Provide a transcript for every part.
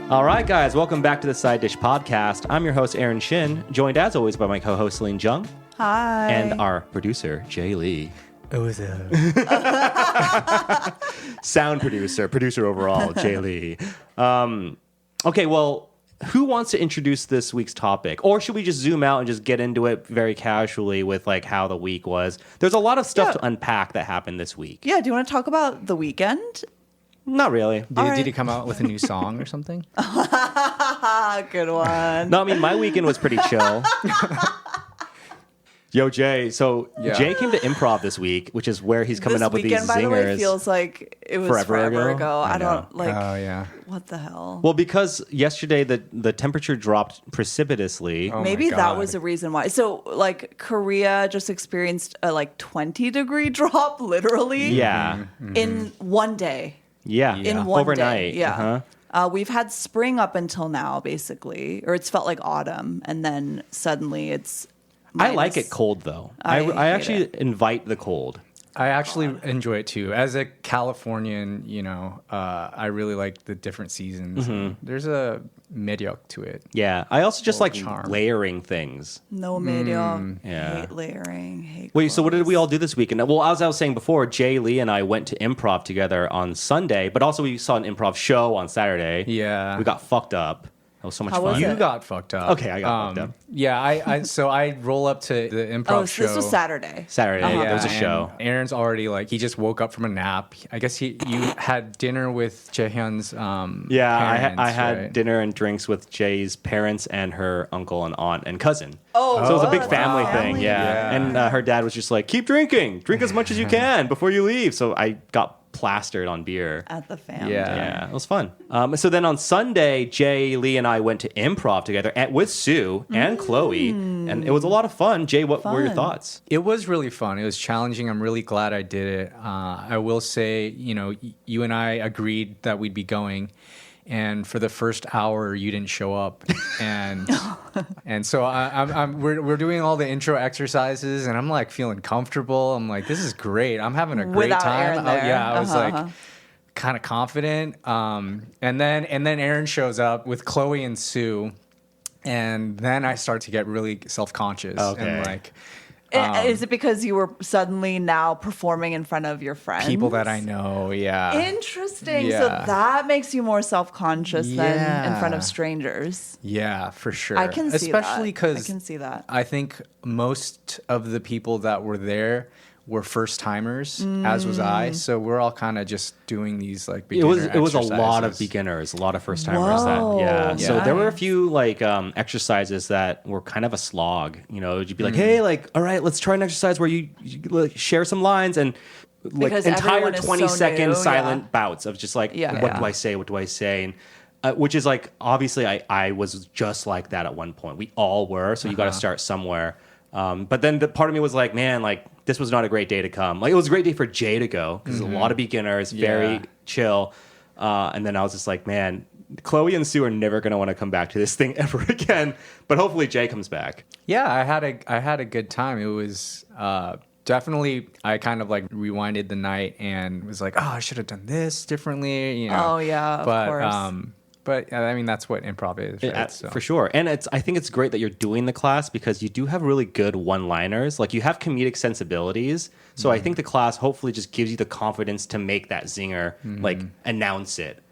All right, guys, welcome back to the Side Dish Podcast. I'm your host, Aaron Shin, joined as always by my co-host, Celine Jung. Hi. And our producer, Jay Lee. Oh, is it? Sound producer overall, Jay Lee. Okay, well, who wants to introduce this week's topic? Or should we just zoom out and just get into it very casually with like how the week was? There's a lot of stuff to unpack that happened this week. Yeah, do you want to talk about the weekend? Not really. Did he come out with a new song or something? Good one. No, I mean, my weekend was pretty chill. Yo, Jay. So Jay came to Improv this week, which is where he's coming this up with weekend, these by zingers. the way, feels like it was forever ago. I don't like. Oh, yeah. What the hell? Well, because yesterday the temperature dropped precipitously. Oh, Maybe my that God. was the reason why. So, like, Korea just experienced a 20-degree drop, literally. Yeah. In one day. Yeah. In one overnight. day. Yeah. Uh-huh. We've had spring up until now, basically, or it's felt like autumn, and then suddenly it's. I like minus. it cold though. I I hate actually it. invite the cold. I actually enjoy it too. As a Californian, I really like the different seasons. There's a mediocre to it. Yeah. I also just like charm. layering things. No medium. yeah. Hate layering. Hate. Wait, so what did clothes. we all do this weekend? Well, as I was saying before, Jay Lee and I went to improv together on Sunday, but also we saw an improv show on Saturday. Yeah. We got fucked up. That was so much How fun. was You it? got fucked up. Okay, I got fucked up. Yeah, so I roll up to the improv Oh, so show. this was Saturday. Saturday, there was a and show. Aaron's already he just woke up from a nap. I guess you had dinner with Jaehyun's Yeah, parents, I had right? dinner and drinks with Jay's parents and her uncle and aunt and cousin. Oh, So it was a big what? family Wow. thing, yeah. Yeah. And her dad was just like, keep drinking. Drink as much as you can before you leave. So I got plastered on beer. At the family. Yeah. Yeah, it was fun. So then on Sunday, Jay, Lee, and I went to improv together with Sue and Chloe. And it was a lot of fun. Jay, what were your Fun. thoughts? It was really fun. It was challenging. I'm really glad I did it. I will say, you and I agreed that we'd be going, and for the first hour, you didn't show up, and so we're doing all the intro exercises, and I'm like feeling comfortable. I'm like, this is great. I'm having a great Without time. Aaron there. Yeah, I was Uh-huh. like kind of confident. And then Aaron shows up with Chloe and Sue, and then I start to get really self-conscious Okay. and like. Is it because you were suddenly now performing in front of your friends? People that I know, yeah. Interesting. So Yeah. that makes you more self-conscious than in front of Yeah. strangers. Yeah, for sure. I can see Especially that. I because can see that. I think most of the people that were there were first timers, as was I. So we're all kind of just doing these It beginner was a lot of exercises. beginners, a lot of first timers. Whoa, So there were a nice. few exercises that were kind of a slog. You'd be like, hey, all right, let's try an exercise where you share some lines and Because entire everyone is 20-second so new, silent yeah. bouts of just like, Yeah. what Yeah. do I say? What do I say? And which is like, obviously I was just like that at one point. We all were. So you got to start somewhere. But then the part of me was like, man, this was not a great day to come. It was a great day for Jay to go because a lot of beginners, very Yeah. chill. And then I was just like, man, Chloe and Sue are never going to want to come back to this thing ever again. But hopefully Jay comes back. Yeah, I had a good time. It was definitely, I kind of rewinded the night and was like, oh, I should have done this differently. Oh, yeah, of course. But I mean, that's what improv is, right? For sure. And I think it's great that you're doing the class because you do have really good one-liners. You have comedic sensibilities. So I think the class hopefully just gives you the confidence to make that zinger, announce it.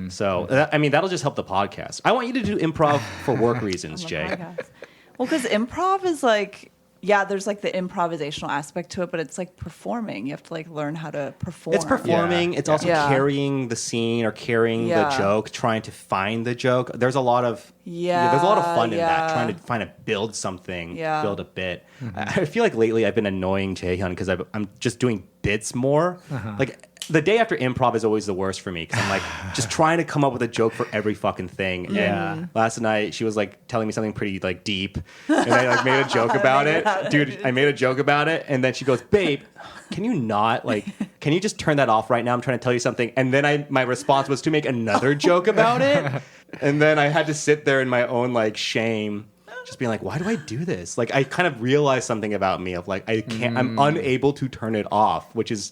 So, that'll just help the podcast. I want you to do improv for work reasons, Jay. Podcast. Well, because improv is there's the improvisational aspect to it, but it's performing. You have to performing. learn how to perform. It's performing. Yeah. It's also Yeah. carrying the scene or carrying the Yeah. joke, trying to find the joke. There's a lot of Yeah, there's a lot of fun in that, yeah. trying to build something, Yeah. build a bit. I feel like lately I've been annoying Jaehyun because I'm just doing bits more. The day after improv is always the worst for me because I'm just trying to come up with a joke for every fucking thing. Yeah. And last night she was telling me something pretty deep, and I made a joke about it, dude. I made a joke about it, and then she goes, "Babe, can you not can you just turn that off right now? I'm trying to tell you something." And then my response was to make another joke about it, and then I had to sit there in my own shame. Just being why do I do this? I kind of realized something about me of I can't, I'm unable to turn it off, which is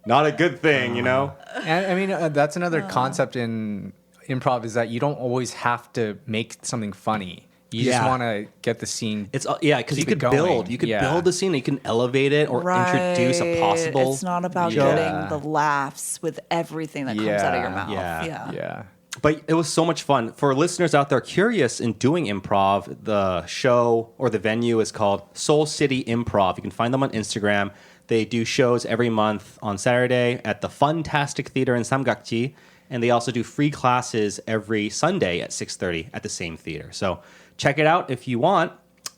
not a good thing, And I mean, that's another concept in improv is that you don't always have to make something funny. You just Yeah. want to get the scene. It's because you Keep it could going. build. You could Yeah. build the scene. You can elevate it or introduce a possible. It's not about Yeah. getting the laughs with everything that comes out of your Yeah. mouth. Yeah. Yeah. But it was so much fun. For listeners out there curious in doing improv, the show or the venue is called Seoul City Improv. You can find them on Instagram. They do shows every month on Saturday at the Funtastic Theater in Samgakji. And they also do free classes every Sunday at 6:30 at the same theater. So check it out if you want.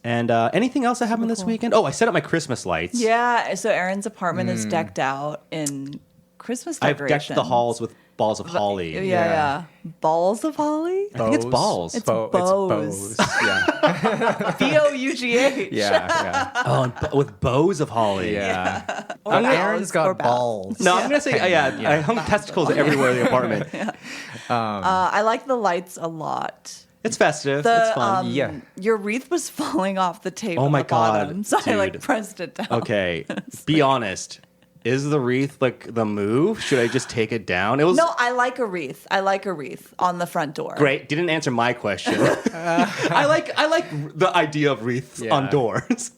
And anything else that happened this weekend? Oh, I set up my Christmas lights. Yeah. So Aaron's apartment is decked out in Christmas I've decorations. decked the halls with balls of holly. Yeah. Balls of holly? I think it's balls. It's It's bows. bows. Yeah. BOUGH. Yeah. Oh, and with bows of holly. Yeah. Or Aaron's bows, or got bows. balls. No, I'm gonna say I hung testicles everywhere in the apartment. I like the lights a lot. It's festive. The, it's fun. Yeah. Your wreath was falling off the tape Oh on my the bottom, God, so I like dude. pressed it down. Okay, be honest. Is the wreath like the move? Should I just take it down? It was No, I like a wreath. I like a wreath on the front door. great. Didn't answer my question. I like the idea of wreaths Yeah. on doors,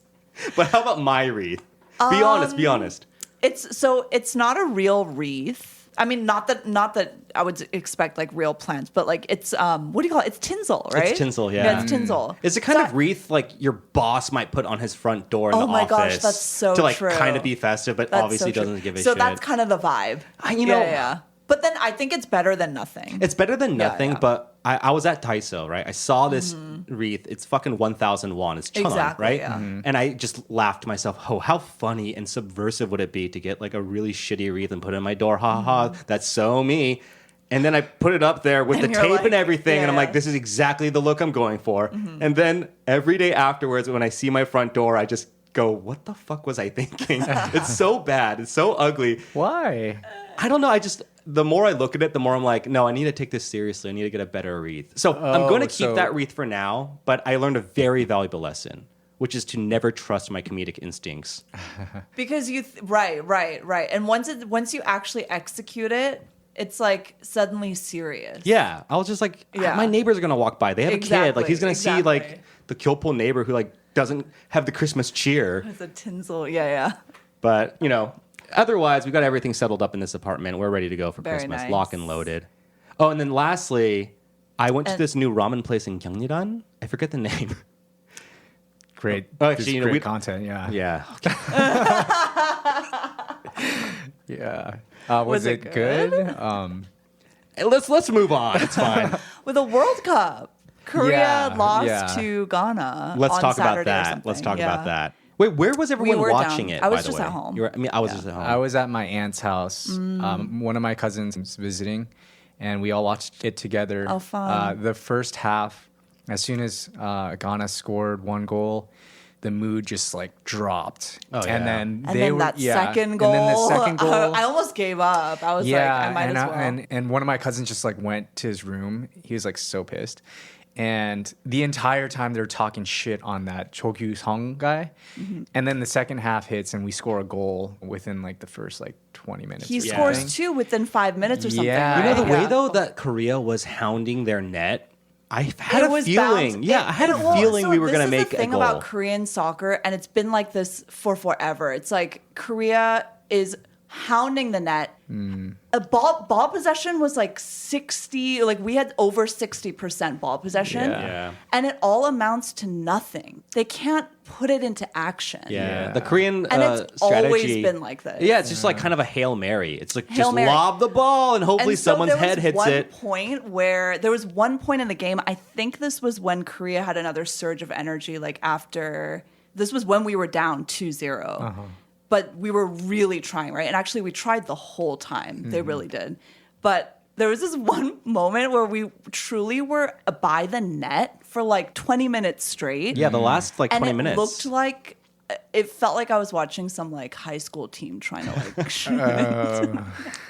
but how about my wreath? Be honest. Be honest. It's not a real wreath. I mean, not that I would expect like real plants, but like it's what do you call it? It's tinsel, right? It's tinsel, yeah. Yeah, it's tinsel. It's the kind So of wreath like your boss might put on his front door in Oh the my office. gosh, that's so to like true. kind of be festive, but That's obviously so true. doesn't give a so shit. that's kind of the vibe. You know- yeah. But then I think it's better than nothing. It's better than Yeah, nothing, yeah. but I was at Daiso, right? I saw this wreath. It's fucking 1,000 won. It's chon, Exactly, right? yeah. And I just laughed to myself, oh, how funny and subversive would it be to get like a really shitty wreath and put it in my door? Ha ha ha. That's so me. And then I put it up there with And the you're tape like, and everything. And I'm yeah. like, this is exactly the look I'm going for. And then every day afterwards, when I see my front door, I just go, what the fuck was I thinking? It's so bad. It's so ugly. Why? I don't know. The more I look at it, the more I'm like, no, I need to take this seriously. I need to get a better wreath. So I'm going to keep so- that wreath for now, but I learned a very valuable lesson, which is to never trust my comedic instincts. Because right. And once you actually execute it, it's like suddenly serious. Yeah. I was just like, Yeah. my neighbors are going to walk by. They have a kid. Like, he's going to see, like, exactly. the Kyopo neighbor who, like, doesn't have the Christmas cheer. It's a tinsel. Yeah. But, otherwise, we've got everything settled up in this apartment. We're ready to go for Very Christmas. nice. Lock and loaded. Oh, and then lastly, I went to And- this new ramen place in Gyeongniran. I forget the name. Great. Oh, this actually, is great we- content. Yeah. Yeah. Yeah. Was Was it it good? Hey, let's move on. It's fine. With a World Cup, Korea Yeah, lost yeah. to Ghana. Let's on talk about Saturday or that. Let's something. talk Yeah. about that. Wait, where was everyone were watching down. it? I was by the just way? at home. I was just at home. I was at my aunt's house. One of my cousins was visiting, and we all watched it together. Oh, fun. The first half, as soon as Ghana scored one goal, the mood just like dropped. Oh, yeah. And then And they then were, that yeah. second goal. And then the second goal. I almost gave up. I was like, I might and, as well. and one of my cousins just like went to his room. He was like so pissed. And the entire time they were talking shit on that Cho Kyu-sung guy. Mm-hmm. And then the second half hits and we score a goal within like the first like 20 minutes. He or scores something. 2 within 5 minutes or something. Yeah. You know, the right? way though that Korea was hounding their net, I had It a was feeling. bounced- Yeah, I had a well, feeling so we were this going to is make the a thing goal. about Korean soccer, and it's been like this for forever. It's like Korea is hounding the net. A ball possession was like 60, like we had over 60% ball possession. Yeah. And it all amounts to nothing. They can't put it into action. Yeah. Yeah. The Korean And it's strategy. always been like this. Yeah, it's just like kind of a Hail Mary. It's like Hail just Mary. lob the ball and hopefully And so someone's there was head hits one it. point where there was one point in the game. I think this was when Korea had another surge of energy. Like after this was when we were down 2-0, but we were really trying, right? And actually, we tried the whole time. They really did. But there was this one moment where we truly were by the net for like 20 minutes straight. Yeah, the last like And 20 it minutes. looked like it felt like I was watching some like high school team trying to like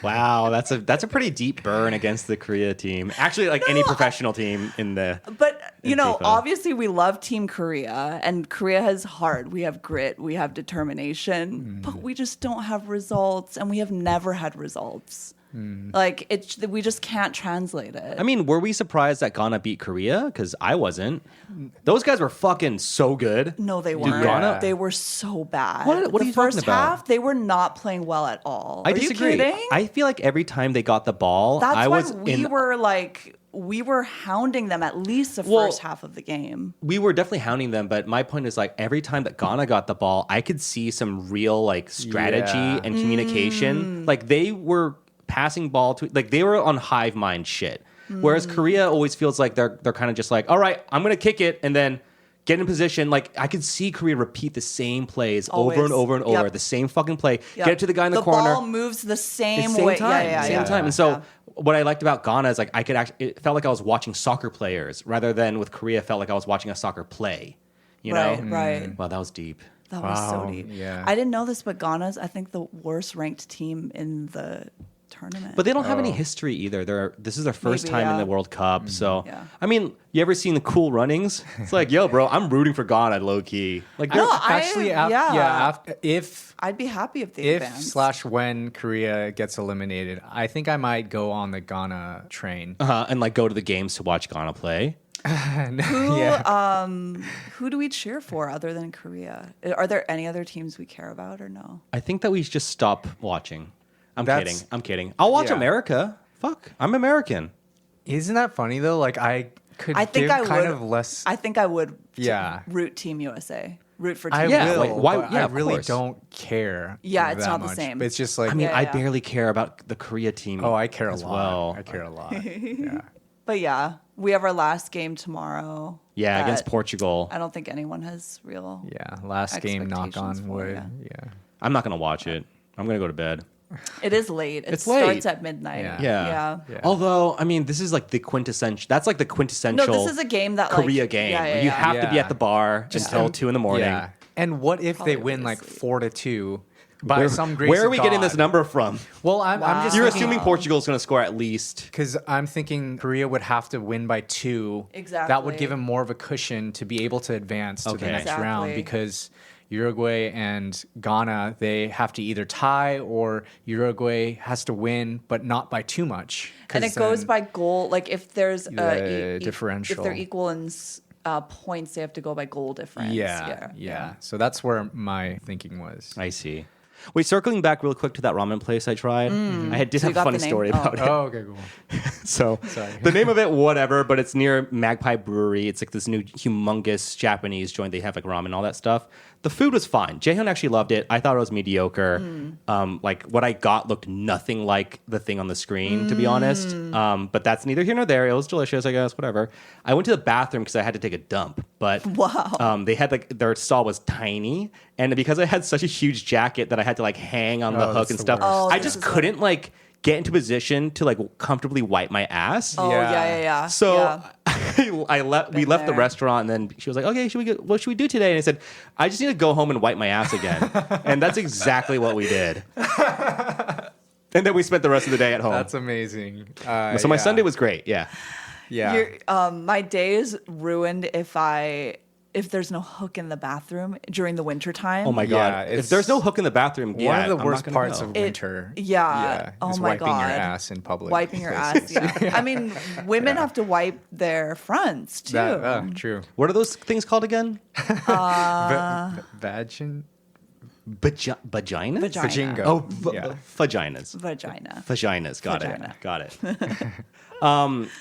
Wow, that's a pretty deep burn against the Korea team. Actually, like any professional team in the. But you know, FIFA. obviously we love Team Korea, and Korea has heart. We have grit, we have determination, but we just don't have results, and we have never had results. Like we just can't translate it. I mean, were we surprised that Ghana beat Korea? Because I wasn't. Those guys were fucking so good. No, they Dude, weren't. Ghana- They were so bad. What are the you first talking about? half, they were not playing well at all. I Are disagree. you kidding? I feel like every time they got the ball, That's I why was we were hounding them at least the Well, first half of the game. we were definitely hounding them, but my point is like every time that Ghana got the ball, I could see some real like strategy Yeah. and communication. Mm. Like they were passing ball to like they were on hive mind shit. Mm. Whereas Korea always feels like they're kind of just like, all right, I'm gonna kick it and then get in position. Like I could see Korea repeat the same plays Always. over and over and over, Yep. the same fucking play. Yep. Get it to the guy in the corner. ball moves the same, Same way. time, Yeah, same yeah. time. And so Yeah. what I liked about Ghana is like I could actually it felt like I was watching soccer players rather than with Korea it felt like I was watching a soccer play. You Right, know? right. Wow, that was deep. That was so Wow, deep. yeah. I didn't know this, but Ghana's I think the worst ranked team in the tournament. But they don't have any history either. This is their first Maybe, time in yeah. the World Cup. So Yeah. I mean, you ever seen the Cool Runnings? It's like, yo, bro, I'm rooting for Ghana low key. Like No, they're- Actually, yeah. if I'd be happy if they advanced. / when Korea gets eliminated, I think I might go on the Ghana train. and like go to the games to watch Ghana play. Yeah. Who do we cheer for other than Korea? Are there any other teams we care about or no? I think that we should just stop watching. I'm That's- kidding. I'm kidding. I'll watch Yeah. America. Fuck, I'm American. Isn't that funny though? Like I could I think give I kind would. of less. I think I would. Yeah. Root Team USA. Root for Team I Yeah, USA. will. like, why- but yeah, I of really course. don't care. Yeah, it's that not the much. same. It's just like I mean, Yeah, I yeah. barely care about the Korea team. oh, I care a as lot. well. I care a lot. Yeah. But yeah, we have our last game tomorrow. Yeah, against that Portugal. I don't think anyone has real. Yeah. Last game, knock on Expectations for wood. ya. Yeah. I'm not gonna watch it. I'm gonna go to bed. It is late. It It's starts late. at midnight. Yeah. Yeah. Yeah. Although, I mean, this is like the quintessential. That's like the quintessential. No, this is a game that like, Korea game. Yeah, yeah, where you yeah. have to be Yeah. at the bar until 2 a.m. Yeah. And what if Probably they win like obviously. 4-2 by some grace Where are of we getting God? this number from? Well, I'm just You're thinking, assuming Portugal's going to score at least. because I'm thinking Korea would have to win by 2. That would give Exactly. them more of a cushion to be able to advance to Okay. the next round Exactly. because Uruguay and Ghana, they have to either tie or Uruguay has to win, but not by too much. And it 'cause goes then- by goal. Like if there's The if differential. they're equal in points, they have to go by goal difference. Yeah. So that's where my thinking was. I see. Wait, circling back real quick to that ramen place I tried. I did So you have a got funny the name? story Oh. about it. Oh, okay, cool. So Sorry. the name of it, whatever, but it's near Magpie Brewery. It's like this new humongous Japanese joint. They have like ramen, all that stuff. The food was fine. Jaehyun actually loved it. I thought it was mediocre. Like what I got looked nothing like the thing on the screen, to be honest. But that's neither here nor there. It was delicious, I guess. Whatever. I went to the bathroom because I had to take a dump. But Wow. they had like their stall was tiny, and because I had such a huge jacket that I had to like hang on the Oh, hook that's and the stuff, worst. Oh, I this just is couldn't like get into position to like comfortably wipe my ass. Oh Yeah. yeah. So yeah. we left the there. restaurant, and then she was like, "Okay, what should we do today?" And I said, "I just need to go home and wipe my ass again." And that's exactly what we did. And then we spent the rest of the day at home. That's amazing. So my Sunday was great. Yeah. Yeah. My day is ruined if there's no hook in the bathroom during the winter time. Oh my Yeah, god! If it's there's no hook in the bathroom, One yeah, of the I'm worst not gonna parts go. of winter. Yeah. Oh is my wiping God. your ass in public. Wiping your ass. Yeah. I mean, women have to wipe their fronts too. True. What are those things called again? Vagin. Vaginas. Vagina. Vajingo. Oh, Yeah. vaginas. Vagina. Vaginas. Got Vagina. it. Got it.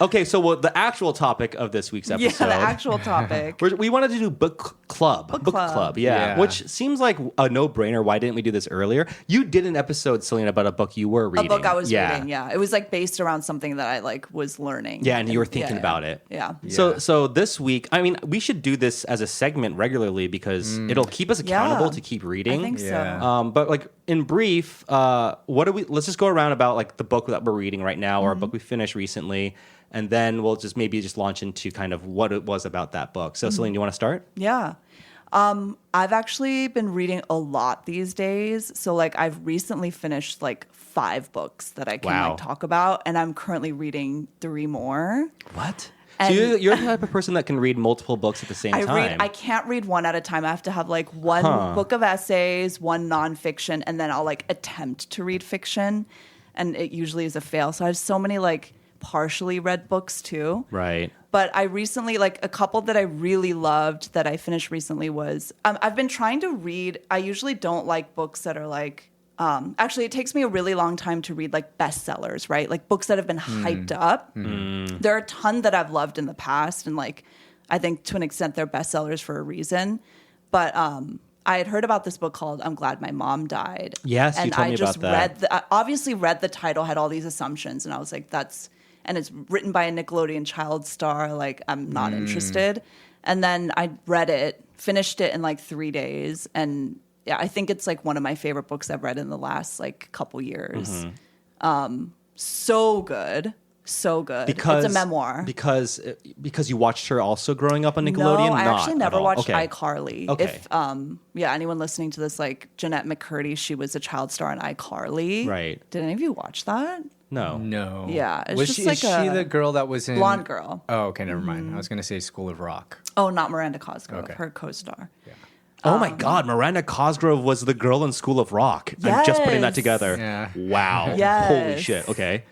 Okay, so the actual topic of this week's Yeah, episode. the actual topic. We wanted to do book club. Book club. Yeah. Yeah. Which seems like a no-brainer. Why didn't we do this earlier? You did an episode, Selena, about a book you were A reading. book I was reading, yeah. It was like based around something that I like was learning. Yeah, and you were thinking about it. Yeah. So this week, I mean, we should do this as a segment regularly because it'll keep us accountable Yeah. to keep reading. I think so. Yeah. But like in brief, what do we? Let's just go around about like the book that we're reading right now, or a book we finished recently, and then we'll just maybe launch into kind of what it was about that book. So, Celine, you want to start? Yeah. I've actually been reading a lot these days. So like I've recently finished like 5 books that I can Wow. like talk about, and I'm currently reading 3 more. What? And- so you're the type of person that can read multiple books at the same time. I can't read one at a time. I have to have like one book of essays, one nonfiction, and then I'll like attempt to read fiction. and it usually is a fail. So I have so many like partially read books too. Right. But I recently, like a couple that I really loved that I finished recently was, I've been trying to read, I usually don't like books that are like, actually it takes me a really long time to read like bestsellers, right? Like books that have been hyped up. There are a ton that I've loved in the past, and like, I think to an extent they're bestsellers for a reason. But I had heard about this book called I'm Glad My Mom Died. Yes, you and told I me just about that. I obviously read the title, had all these assumptions, and I was like, and it's written by a Nickelodeon child star. Like, I'm not interested. And then I read it, finished it in like 3 days. And yeah, I think it's like one of my favorite books I've read in the last like couple years. So good. So good. Because it's a memoir. Because you watched her also growing up on Nickelodeon? No, I Not actually at never all. watched Okay. iCarly. Okay. If anyone listening to this, like Jeanette McCurdy, she was a child star in iCarly. Right. Did any of you watch that? No. No. Yeah, it's Was just she, like is she a the girl that was in Blonde girl. Oh, okay, never mind. I was gonna say School of Rock. Oh, not Miranda Cosgrove, Okay. her co-star. Oh my God, Miranda Cosgrove was the girl in School of Rock. I'm just putting that Yes. together. Yeah. Wow. Yes. Holy shit. Okay.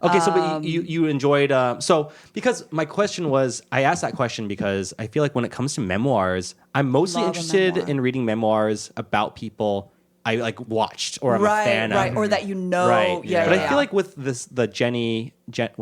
Okay, so but you enjoyed so because my question was I asked that question because I feel like when it comes to memoirs, I'm mostly Love a interested memoir. in reading memoirs about people I like watched or I'm a fan right, of. or that you know. Right. Yeah, But yeah, I feel like with what's her name? Jeanette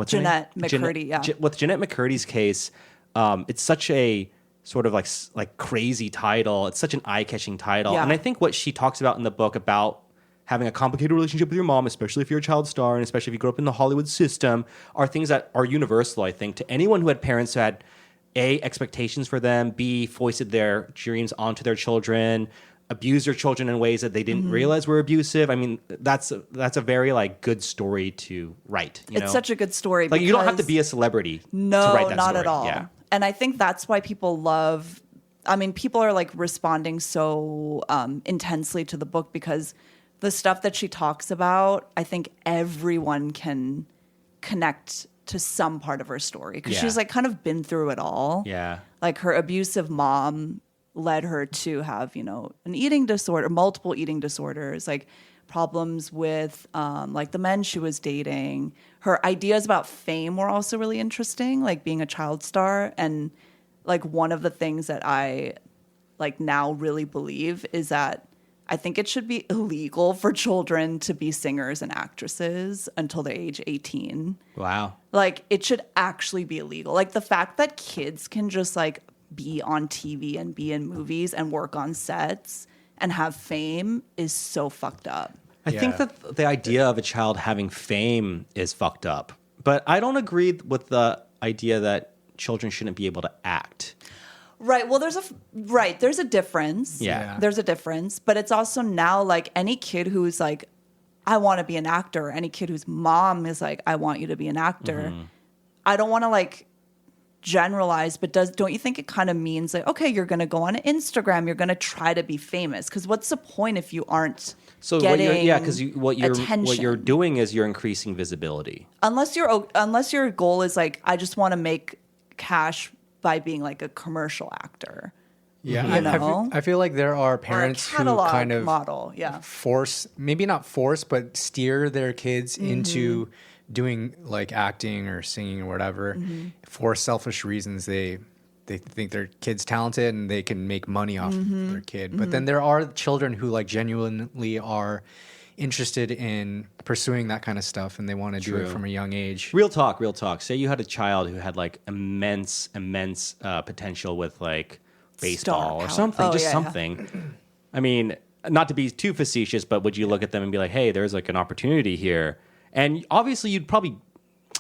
McCurdy, yeah. With Jeanette McCurdy's case, it's such a sort of like crazy title. It's such an eye-catching title. Yeah. And I think what she talks about in the book about having a complicated relationship with your mom, especially if you're a child star and especially if you grew up in the Hollywood system, are things that are universal, I think, to anyone who had parents who had A, expectations for them, B, foisted their dreams onto their children, abused their children in ways that they didn't realize were abusive. I mean, that's a very like good story to write. You know? It's such a good story. Like you don't have to because- be a celebrity No, to write that not story. at all. Yeah. And I think that's why people love. I mean, people are like responding so intensely to the book because the stuff that she talks about, I think everyone can connect to some part of her story because Yeah. she's like kind of been through it all. Yeah. Like her abusive mom led her to have, an eating disorder, multiple eating disorders, like problems with like the men she was dating. Her ideas about fame were also really interesting, like being a child star. And like one of the things that I like now really believe is that I think it should be illegal for children to be singers and actresses until they're age 18. Wow. Like it should actually be illegal. Like the fact that kids can just like be on TV and be in movies and work on sets and have fame is so fucked up. I think Yeah. that the idea of a child having fame is fucked up. But I don't agree with the idea that children shouldn't be able to act. Right. Well, there's a difference. Yeah. There's a difference, but it's also now like any kid who's like, I want to be an actor. Any kid whose mom is like, I want you to be an actor. I don't want to like generalize, but don't you think it kind of means like, okay, you're going to go on Instagram, you're going to try to be famous? Because what's the point if you aren't So getting because what you're attention? doing is you're increasing visibility. Unless your goal is like, I just want to make cash by being like a commercial actor. Yeah, You know? I feel like there are Or a parents who catalog kind of model, yeah. force, maybe not force, but steer their kids Mm-hmm. into doing like acting or singing or whatever Mm-hmm. for selfish reasons. They think their kid's talented and they can make money off Mm-hmm. their kid. But then there are children who like genuinely are interested in pursuing that kind of stuff and they want to do it True. from a young age. Real talk. Say you had a child who had like immense potential with like baseball Star or power. something, Oh, just yeah, yeah. something. I mean, not to be too facetious, but would you look at them and be like, hey, there's like an opportunity here? And obviously you'd probably,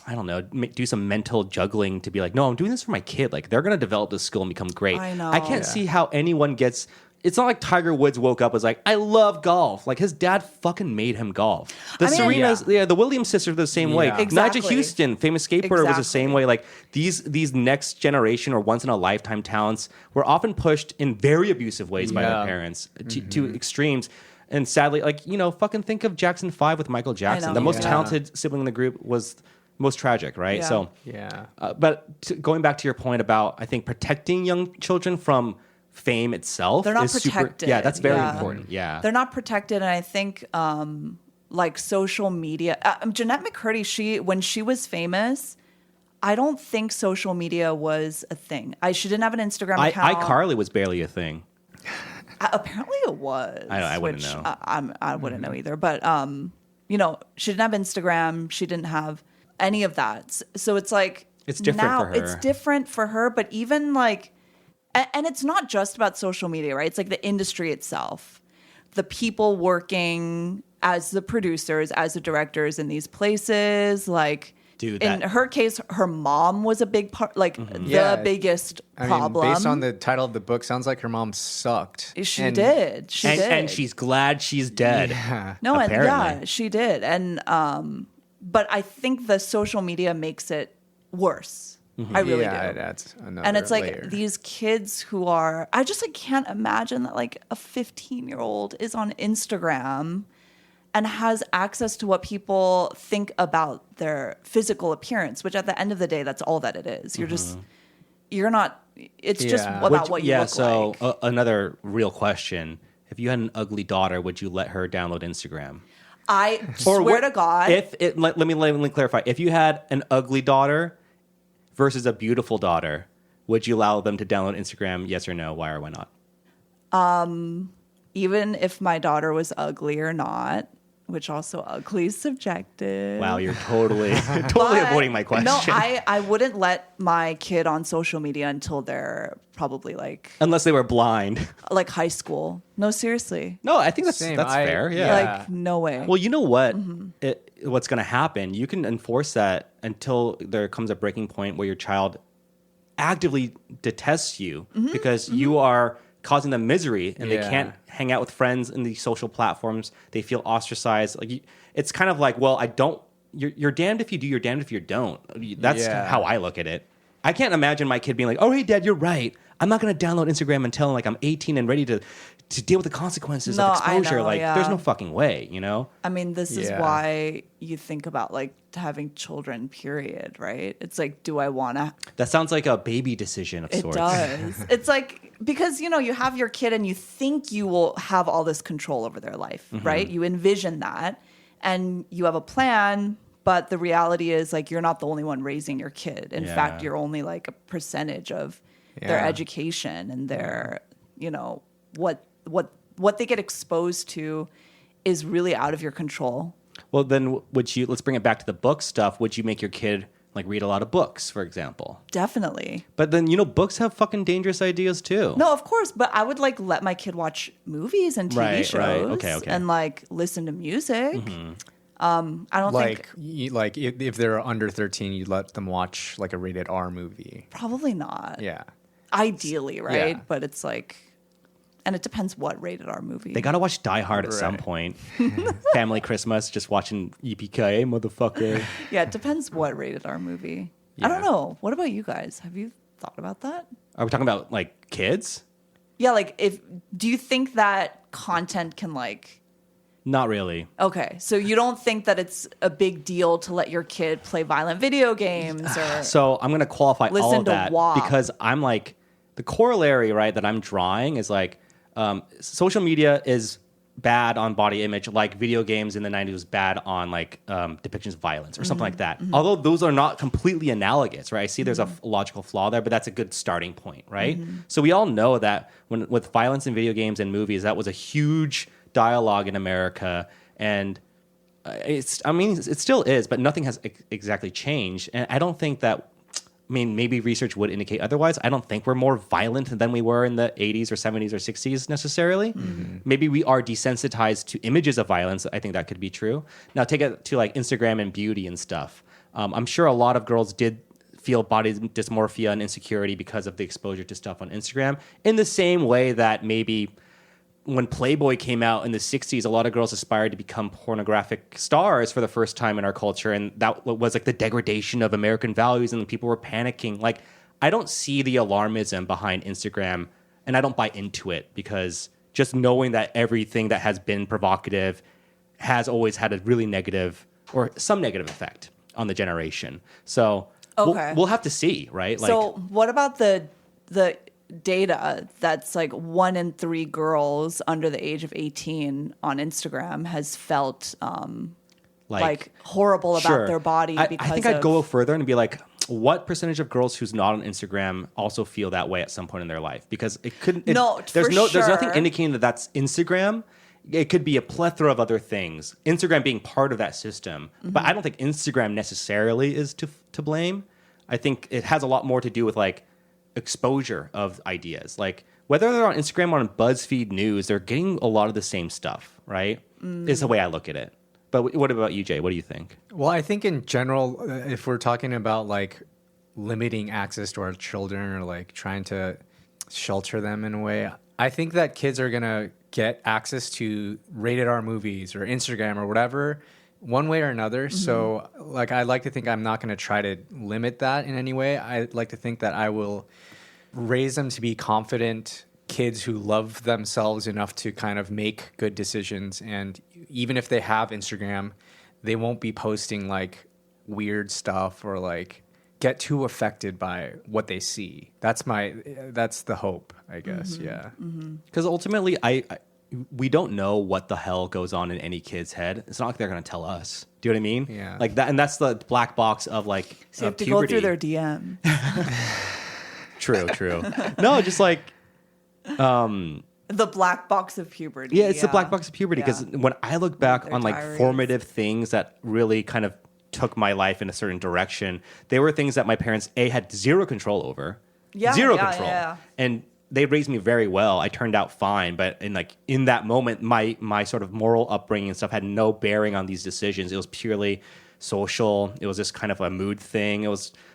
I don't know, do some mental juggling to be like, no, I'm doing this for my kid. Like they're going to develop this skill and become great. I know. I can't see how anyone gets. It's not like Tiger Woods woke up and was like, I love golf. Like his dad fucking made him golf. The I mean- Serena's, the Williams sisters are the same way. Yeah. Exactly. Nigel Houston, famous skateboarder, was the same Exactly. way. Like these next generation or once in a lifetime talents were often pushed in very abusive ways by their Yeah. parents to extremes. And sadly, like, fucking think of Jackson 5 with Michael Jackson. know. The most Yeah. talented sibling in the group was most tragic, right? Yeah. So, Yeah. going back to your point about, I think, protecting young children from fame itself. They're not is super- protected. yeah, that's very Yeah. important. Yeah. They're not protected, and I think like social media. Jeanette McCurdy, when she was famous, I don't think social media was a thing. She didn't have an Instagram account. iCarly was barely a thing. Apparently it was. I wouldn't which know. I wouldn't know either. But she didn't have Instagram. She didn't have any of that. So it's like It's different now for her. it's different for her. But even like, and it's not just about social media, right? It's like the industry itself, the people working as the producers, as the directors in these places, like. Dude, in her case, her mom was a big part, like the biggest problem. Based on the title of the book, sounds like her mom sucked. She did. She did. And she's glad she's dead. Yeah. No, and apparently. yeah, she did. And but I think the social media makes it worse. I really yeah, do. that's another And it's like layer. these kids who are, I just like can't imagine that like a 15-year-old is on Instagram and has access to what people think about their physical appearance, which at the end of the day, that's all that it is. You're just, you're not, it's just Yeah. about what you look so like. Another real question. If you had an ugly daughter, would you let her download Instagram? I swear to God. Let me clarify. If you had an ugly daughter versus a beautiful daughter, would you allow them to download Instagram? Yes or no? Why or why not? Even if my daughter was ugly or not, which also ugly is subjective. Wow, you're totally But- avoiding my question. No, I wouldn't let my kid on social media until they're probably like Unless they were blind. high school. No, seriously. No, I think that's Same. fair. Yeah. Like no way. Well, you know what? What's going to happen? You can enforce that until there comes a breaking point where your child actively detests you because you are causing them misery and they Yeah. can't hang out with friends in these social platforms. They feel ostracized. It's kind of like, well, I don't. You're damned if you do. You're damned if you don't. That's Yeah. how I look at it. I can't imagine my kid being like, "Oh, hey, Dad, you're right. I'm not going to download Instagram until like I'm 18 and ready to deal with the consequences No, of I exposure." know, yeah. There's no fucking way, you know. I mean, this is Yeah. why you think about like having children, period, right? It's like, do I want to? That sounds like a baby decision of It sorts. does. It's like, because, you have your kid and you think you will have all this control over their life, right? You envision that and you have a plan, but the reality is like, you're not the only one raising your kid. In fact, Yeah. you're only like a percentage of their Yeah. education and their, what they get exposed to is really out of your control. Well, then let's bring it back to the book stuff. Would you make your kid like read a lot of books, for example? Definitely. But then, books have fucking dangerous ideas too. No, of course, but I would like let my kid watch movies and TV Right, shows right. Okay. and like listen to music. I don't like, think if they're under 13, you'd let them watch like a rated R movie. probably not. Yeah. Ideally, right? Yeah. But it's like, and it depends what rated R movie. They gotta watch Die Hard at some Right. point. Family Christmas, just watching EPK, motherfucker. Yeah, it depends what rated R movie. I don't Yeah. know. What about you guys? Have you thought about that? Are we talking about like kids? Yeah, like do you think that content can like Not really. okay, so you don't think that it's a big deal to let your kid play violent video games or So I'm gonna qualify all Listen of to that WAP. because I'm like the corollary, right? That I'm drawing is like social media is bad on body image, like video games in the 90s was bad on like depictions of violence or something like that. Although those are not completely analogous, right? I see there's a logical flaw there, but that's a good starting point, right? So we all know that with violence in video games and movies, that was a huge dialogue in America, and it still is, but nothing has exactly changed. And I don't think that. Maybe research would indicate otherwise. I don't think we're more violent than we were in the 80s or 70s or 60s necessarily. Maybe we are desensitized to images of violence. I think that could be true. Now, take it to like Instagram and beauty and stuff. I'm sure a lot of girls did feel body dysmorphia and insecurity because of the exposure to stuff on Instagram in the same way that maybe when Playboy came out in the 60s, a lot of girls aspired to become pornographic stars for the first time in our culture. And that was like the degradation of American values and people were panicking. Like, I don't see the alarmism behind Instagram and I don't buy into it because just knowing that everything that has been provocative has always had a really negative or some negative effect on the generation. So Okay. we'll have to see, right? so what about the data that's like 1 in 3 girls under the age of 18 on Instagram has felt like horrible about their body because I think I'd go further and be like, what percentage of girls who's not on Instagram also feel that way at some point in their life? Because it couldn't. There's nothing indicating that that's Instagram. It could be a plethora of other things. Instagram being part of that system, but I don't think Instagram necessarily is to blame. I think it has a lot more to do with like exposure of ideas. Like whether they're on Instagram or on BuzzFeed News, they're getting a lot of the same stuff, right? Is the way I look at it. But what about you, Jay? What do you think? Well, I think in general, if we're talking about like limiting access to our children or like trying to shelter them in a way, I think that kids are going to get access to rated R movies or Instagram or whatever one way or another. So like I like to think I'm not going to try to limit that in any way. I like to think that I will raise them to be confident kids who love themselves enough to kind of make good decisions. And even if they have Instagram, they won't be posting like weird stuff or like get too affected by what they see. That's the hope, I guess. Yeah. Because ultimately, we don't know what the hell goes on in any kid's head. It's not like they're going to tell us. Do you know what I mean? Yeah. Like that, and that's the black box of like So you have to puberty. go through their DM. True. No, just like The black box of puberty. yeah, it's the black box of puberty. Because when I look back Their on like diaries. formative things that really kind of took my life in a certain direction, they were things that my parents had zero control over. Zero control. Yeah. And they raised me very well. I turned out fine, but in that moment, my sort of moral upbringing and stuff had no bearing on these decisions. It was purely social. It was just kind of a mood thing.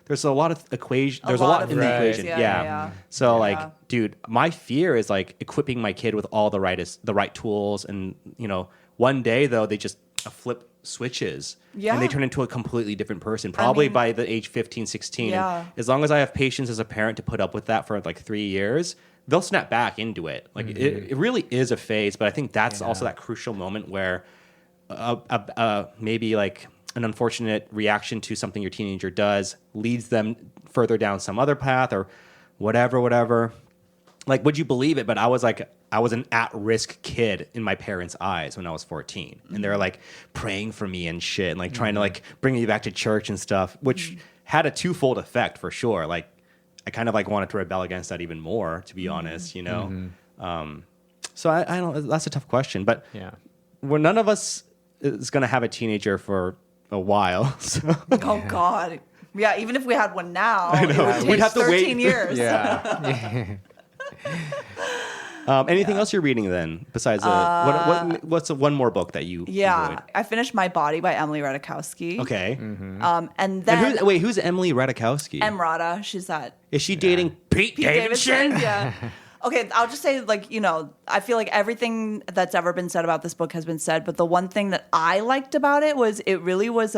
There's a lot of equation. There's a lot in the Right. equation. Yeah. So like, dude, my fear is like equipping my kid with all the right tools, and one day though they just flip switches and they turn into a completely different person probably by the age 15, 16. And as long as I have patience as a parent to put up with that for like 3 years, they'll snap back into it. Like it really is a phase, but I think that's also that crucial moment where maybe like an unfortunate reaction to something your teenager does leads them further down some other path or whatever. Like, would you believe it? But I was an at-risk kid in my parents' eyes when I was 14. And they're like praying for me and shit and like trying to like bring me back to church and stuff, which had a twofold effect for sure. Like I kind of like wanted to rebel against that even more, to be honest, So I don't, that's a tough question, but none of us is going to have a teenager for a while. So. Oh God. Yeah, even if we had one now, I know. it would take We'd have to 13 wait. years. Yeah. Anything else you're reading then besides what's one more book that you enjoyed? I finished My Body by Emily Ratajkowski. Okay. And then Who's Emily Ratajkowski? Emrata, she's that Is she dating Pete Davidson? Yeah. Okay, I'll just say, like, I feel like everything that's ever been said about this book has been said, but the one thing that I liked about it was it really was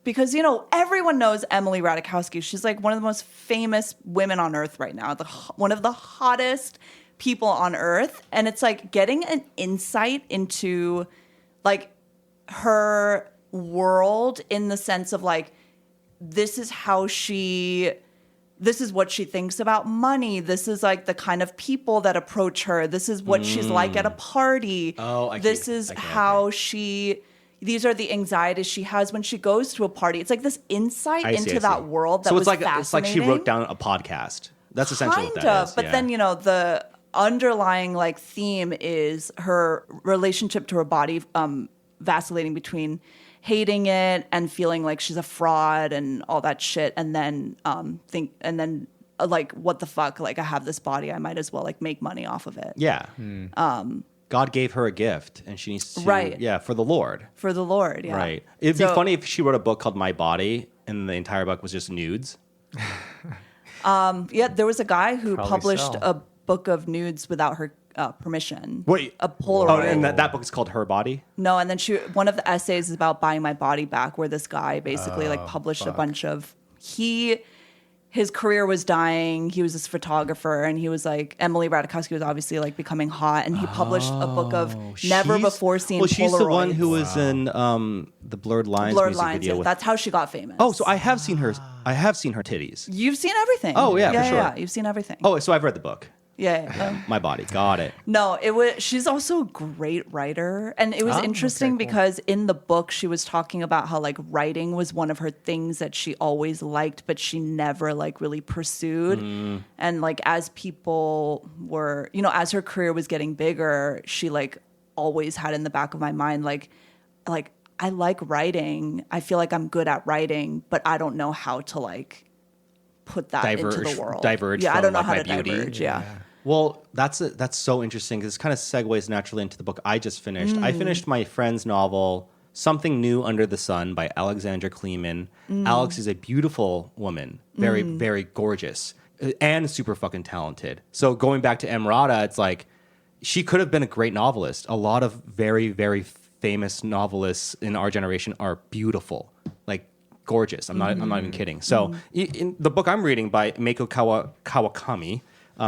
because, everyone knows Emily Ratajkowski. She's like one of the most famous women on earth right now, one of the hottest people on earth. And it's like getting an insight into like her world in the sense of like, this is what she thinks about money. This is like the kind of people that approach her. This is what she's like at a party. Oh, These are the anxieties she has when she goes to a party. It's like this insight into that world that so was it's like fascinating. it's like she wrote down a podcast. That's essentially what that is. But then, the underlying like theme is her relationship to her body vacillating between hating it and feeling like she's a fraud and all that shit, and then like, what the fuck, like I have this body, I might as well like make money off of it. Yeah. God gave her a gift and she needs to for the Lord. For the Lord, yeah. Right. It'd be funny if she wrote a book called My Body and the entire book was just nudes. There was a guy who Probably published so. a book of nudes without her permission. Wait. A Polaroid. Oh, and that book is called Her Body? No, and then one of the essays is about buying my body back, where this guy basically like published a bunch of his his career was dying. He was this photographer, and he was like, Emily Ratajkowski was obviously like becoming hot, and he published a book of never before seen Well, she's the one Polaroids. who was in the Blurred Lines Blurred music Lines. video. Yeah, with, that's how she got famous. oh, so I have seen her. I have seen her titties. You've seen everything. Oh, yeah, for sure. Yeah, you've seen everything. Oh, so I've read the book. Yeah. My body. Got it. No, it was. She's also a great writer, and it was interesting okay, cool. because in the book she was talking about how like writing was one of her things that she always liked, but she never like really pursued. And like as people were, as her career was getting bigger, she like always had in the back of my mind like I like writing. I feel like I'm good at writing, but I don't know how to like put that into the world. Diverge Yeah, I from, don't know like, how my to beauty. diverge. Yeah. Well, that's so interesting because it kind of segues naturally into the book I just finished. I finished my friend's novel, Something New Under the Sun by Alexandra Kleeman. Alex is a beautiful woman, very, very gorgeous, and super fucking talented. So going back to Emrata, it's like she could have been a great novelist. A lot of very, very famous novelists in our generation are beautiful, like gorgeous. I'm not even kidding. So in the book I'm reading by Meiko Kawakami,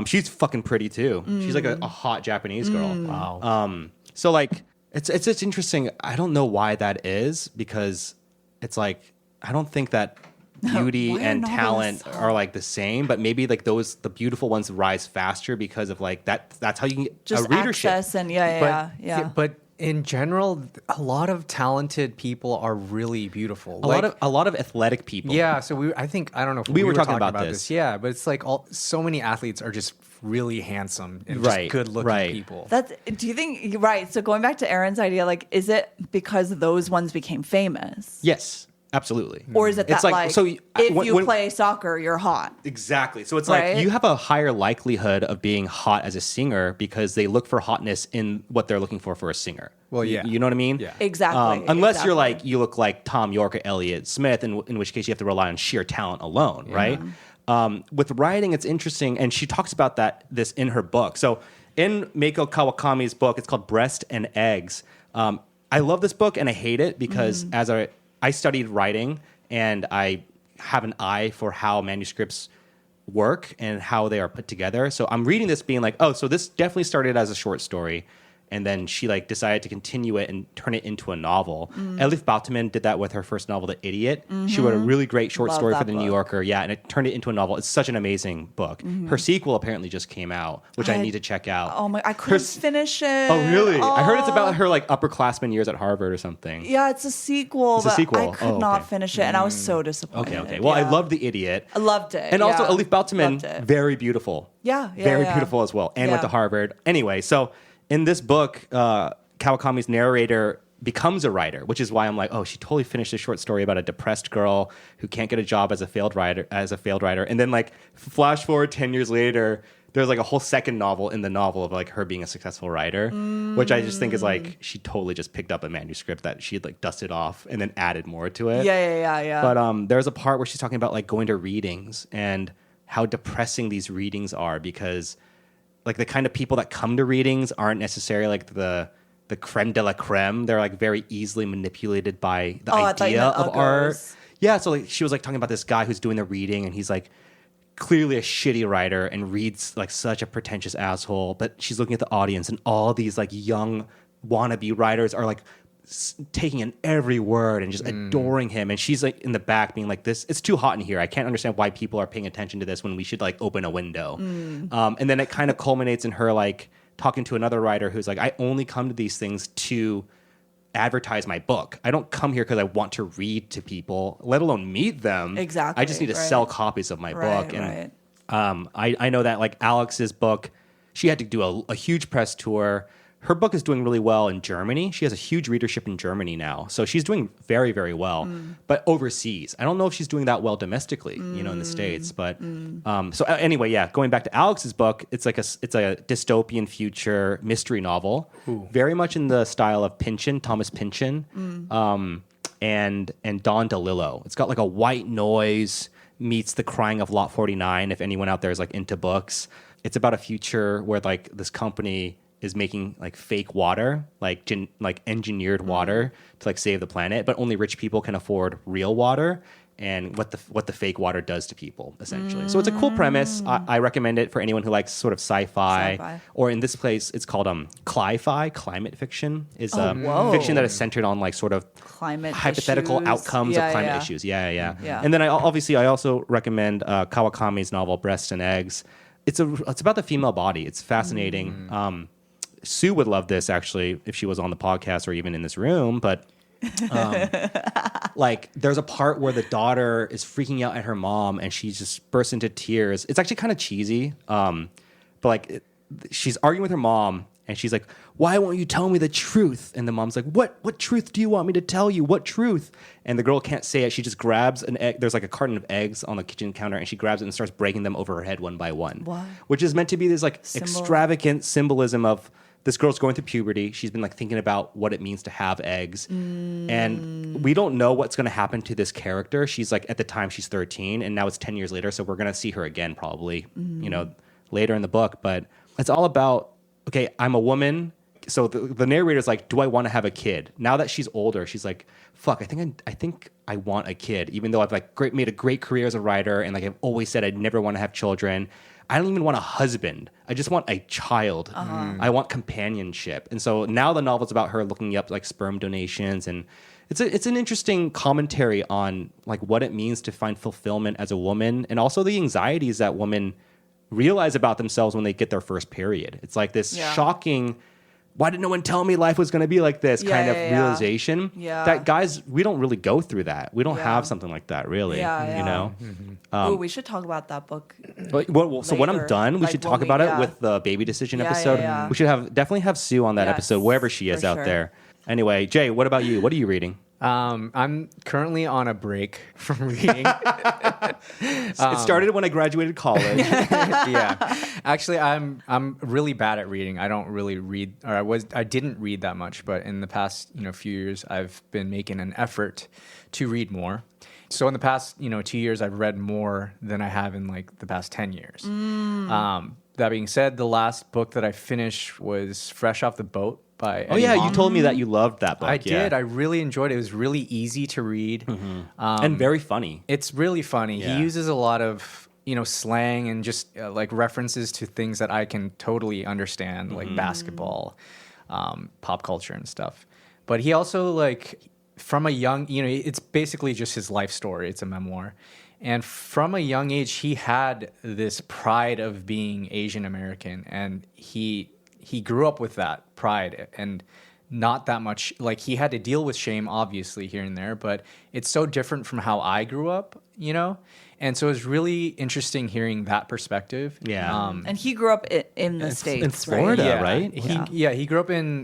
she's fucking pretty too. She's like a hot Japanese girl. Wow. So like it's interesting. I don't know why that is because it's like I don't think that beauty Why are and talent novelists are like the same, but maybe like the beautiful ones rise faster because of like that's how you can get Just a readership. access and yeah. But in general, a lot of talented people are really beautiful. A lot of athletic people. Yeah, so I don't know if We were talking about this. Yeah, but it's like so many athletes are just really handsome and Right, just good-looking right. people. Do you think right? So going back to Aaron's idea, like, is it because those ones became famous, Yes, absolutely. or is it It's that like- like, so if when- you when- play soccer, you're hot? Exactly. So it's Right? like you have a higher likelihood of being hot as a singer because they look for hotness in what they're looking for a singer. Well, yeah. You know what I mean? Yeah. Exactly. Unless you're exactly. like, you look like Tom York or Elliott Smith, in which case you have to rely on sheer talent alone, right? With writing, it's interesting. And she talks about this in her book. So in Meiko Kawakami's book, it's called Breast and Eggs. I love this book and I hate it because I studied writing and I have an eye for how manuscripts work and how they are put together. So I'm reading this being like, oh, so this definitely started as a short story. And then she like decided to continue it and turn it into a novel. Elif Batuman did that with her first novel, The Idiot. She wrote a really great short Love story that for The New book. Yorker. Yeah, and it turned it into a novel. It's such an amazing book. Her sequel apparently just came out, which I need to check out. Oh my! I couldn't finish it. Oh, really? I heard it's Oh. about her like upperclassmen years at Harvard or something. Yeah, it's a sequel. It's a but sequel. I could Oh, not okay. finish it, and I was so disappointed. Okay. Well, Yeah. I love The Idiot. I loved it. And also yeah. Elif Batuman, Loved it. very beautiful. Yeah, very yeah. beautiful as well, and went Yeah. to Harvard. Anyway, so in this book, Kawakami's narrator becomes a writer, which is why I'm like, oh, she totally finished a short story about a depressed girl who can't get a job as a failed writer, and then like flash forward 10 years later, there's like a whole second novel in the novel of like her being a successful writer, which I just think is like she totally just picked up a manuscript that she had like dusted off and then added more to it. Yeah. But there's a part where she's talking about like going to readings and how depressing these readings are because like the kind of people that come to readings aren't necessarily like the creme de la creme. They're like very easily manipulated by the Oh, I thought you idea meant of art. uggos. Yeah, so like she was like talking about this guy who's doing the reading and he's like clearly a shitty writer and reads like such a pretentious asshole, but she's looking at the audience and all these like young wannabe writers are like taking in every word and just adoring him, and she's like in the back being like, this it's too hot in here, I can't understand why people are paying attention to this when we should like open a window. And then it kind of culminates in her like talking to another writer who's like, I only come to these things to advertise my book. I don't come here because I want to read to people, let alone meet them. Exactly, I just need to right. sell copies of my book. Right. And I know that like Alex's book, she had to do a huge press tour. Her book is doing really well in Germany. She has a huge readership in Germany now. So she's doing very, very well. But overseas, I don't know if she's doing that well domestically, in the States. But so anyway, yeah, going back to Alex's book, it's a dystopian future mystery novel, very much in the style of Pynchon, Thomas Pynchon, and Don DeLillo. It's got like a white noise meets the crying of Lot 49, if anyone out there is like into books. It's about a future where like this company is making like fake water, like engineered water to like save the planet, but only rich people can afford real water. and what the fake water does to people, essentially. So it's a cool premise. I recommend it for anyone who likes sort of sci-fi. Or in this place, it's called cli-fi, climate fiction, is whoa. fiction that is centered on like sort of Climate hypothetical issues. outcomes of climate Yeah. issues. Yeah. Yeah. And then I also recommend Kawakami's novel Breasts and Eggs. It's about the female body. It's fascinating. Sue would love this actually if she was on the podcast or even in this room, but like there's a part where the daughter is freaking out at her mom and she just bursts into tears. It's actually kind of cheesy, but like she's arguing with her mom and she's like, "Why won't you tell me the truth?" And the mom's like, "What truth do you want me to tell you? What truth?" And the girl can't say it. She just grabs an egg. There's like a carton of eggs on the kitchen counter and she grabs it and starts breaking them over her head one by one. What? Which is meant to be this like Symbol. extravagant symbolism of this girl's going through puberty. She's been like thinking about what it means to have eggs. And we don't know what's going to happen to this character. She's like, at the time she's 13 and now it's 10 years later. So we're going to see her again probably, later in the book. But it's all about, okay, I'm a woman. So the narrator's like, do I want to have a kid? Now that she's older, she's like, fuck, I think I want a kid. Even though I've like made a great career as a writer and like I've always said I'd never want to have children. I don't even want a husband. I just want a child. I want companionship. And so now the novel's about her looking up like sperm donations, and it's an interesting commentary on like what it means to find fulfillment as a woman, and also the anxieties that women realize about themselves when they get their first period. It's like this shocking, why did no one tell me life was going to be like this kind of realization that guys, we don't really go through that. We don't have something like that really, you know? Ooh, we should talk about that book. So when I'm later. done, we Like should when talk we- about it yeah. with the baby decision Yeah, episode. yeah. We should definitely have Sue on that Yes, episode, wherever she is for out sure. there. Anyway, Jay, what about you? What are you reading? I'm currently on a break from reading. It started when I graduated college. Yeah, actually, I'm really bad at reading. I don't really read, or I didn't read that much. But in the past, few years, I've been making an effort to read more. So in the past, 2 years, I've read more than I have in like the past 10 years. That being said, the last book that I finished was Fresh Off the Boat by Oh Eddie yeah, you Hong. told me that you loved that book. I yeah. did. I really enjoyed it. It was really easy to read. And very funny. It's really funny. Yeah. He uses a lot of slang and just like references to things that I can totally understand, like basketball, pop culture and stuff. But he also like from a young, it's basically just his life story. It's a memoir. And from a young age, he had this pride of being Asian American, and he grew up with that pride and not that much. Like he had to deal with shame, obviously, here and there, but it's so different from how I grew up, And so it's really interesting hearing that perspective. Yeah. And he grew up in the States, in Florida, right? right? He grew up in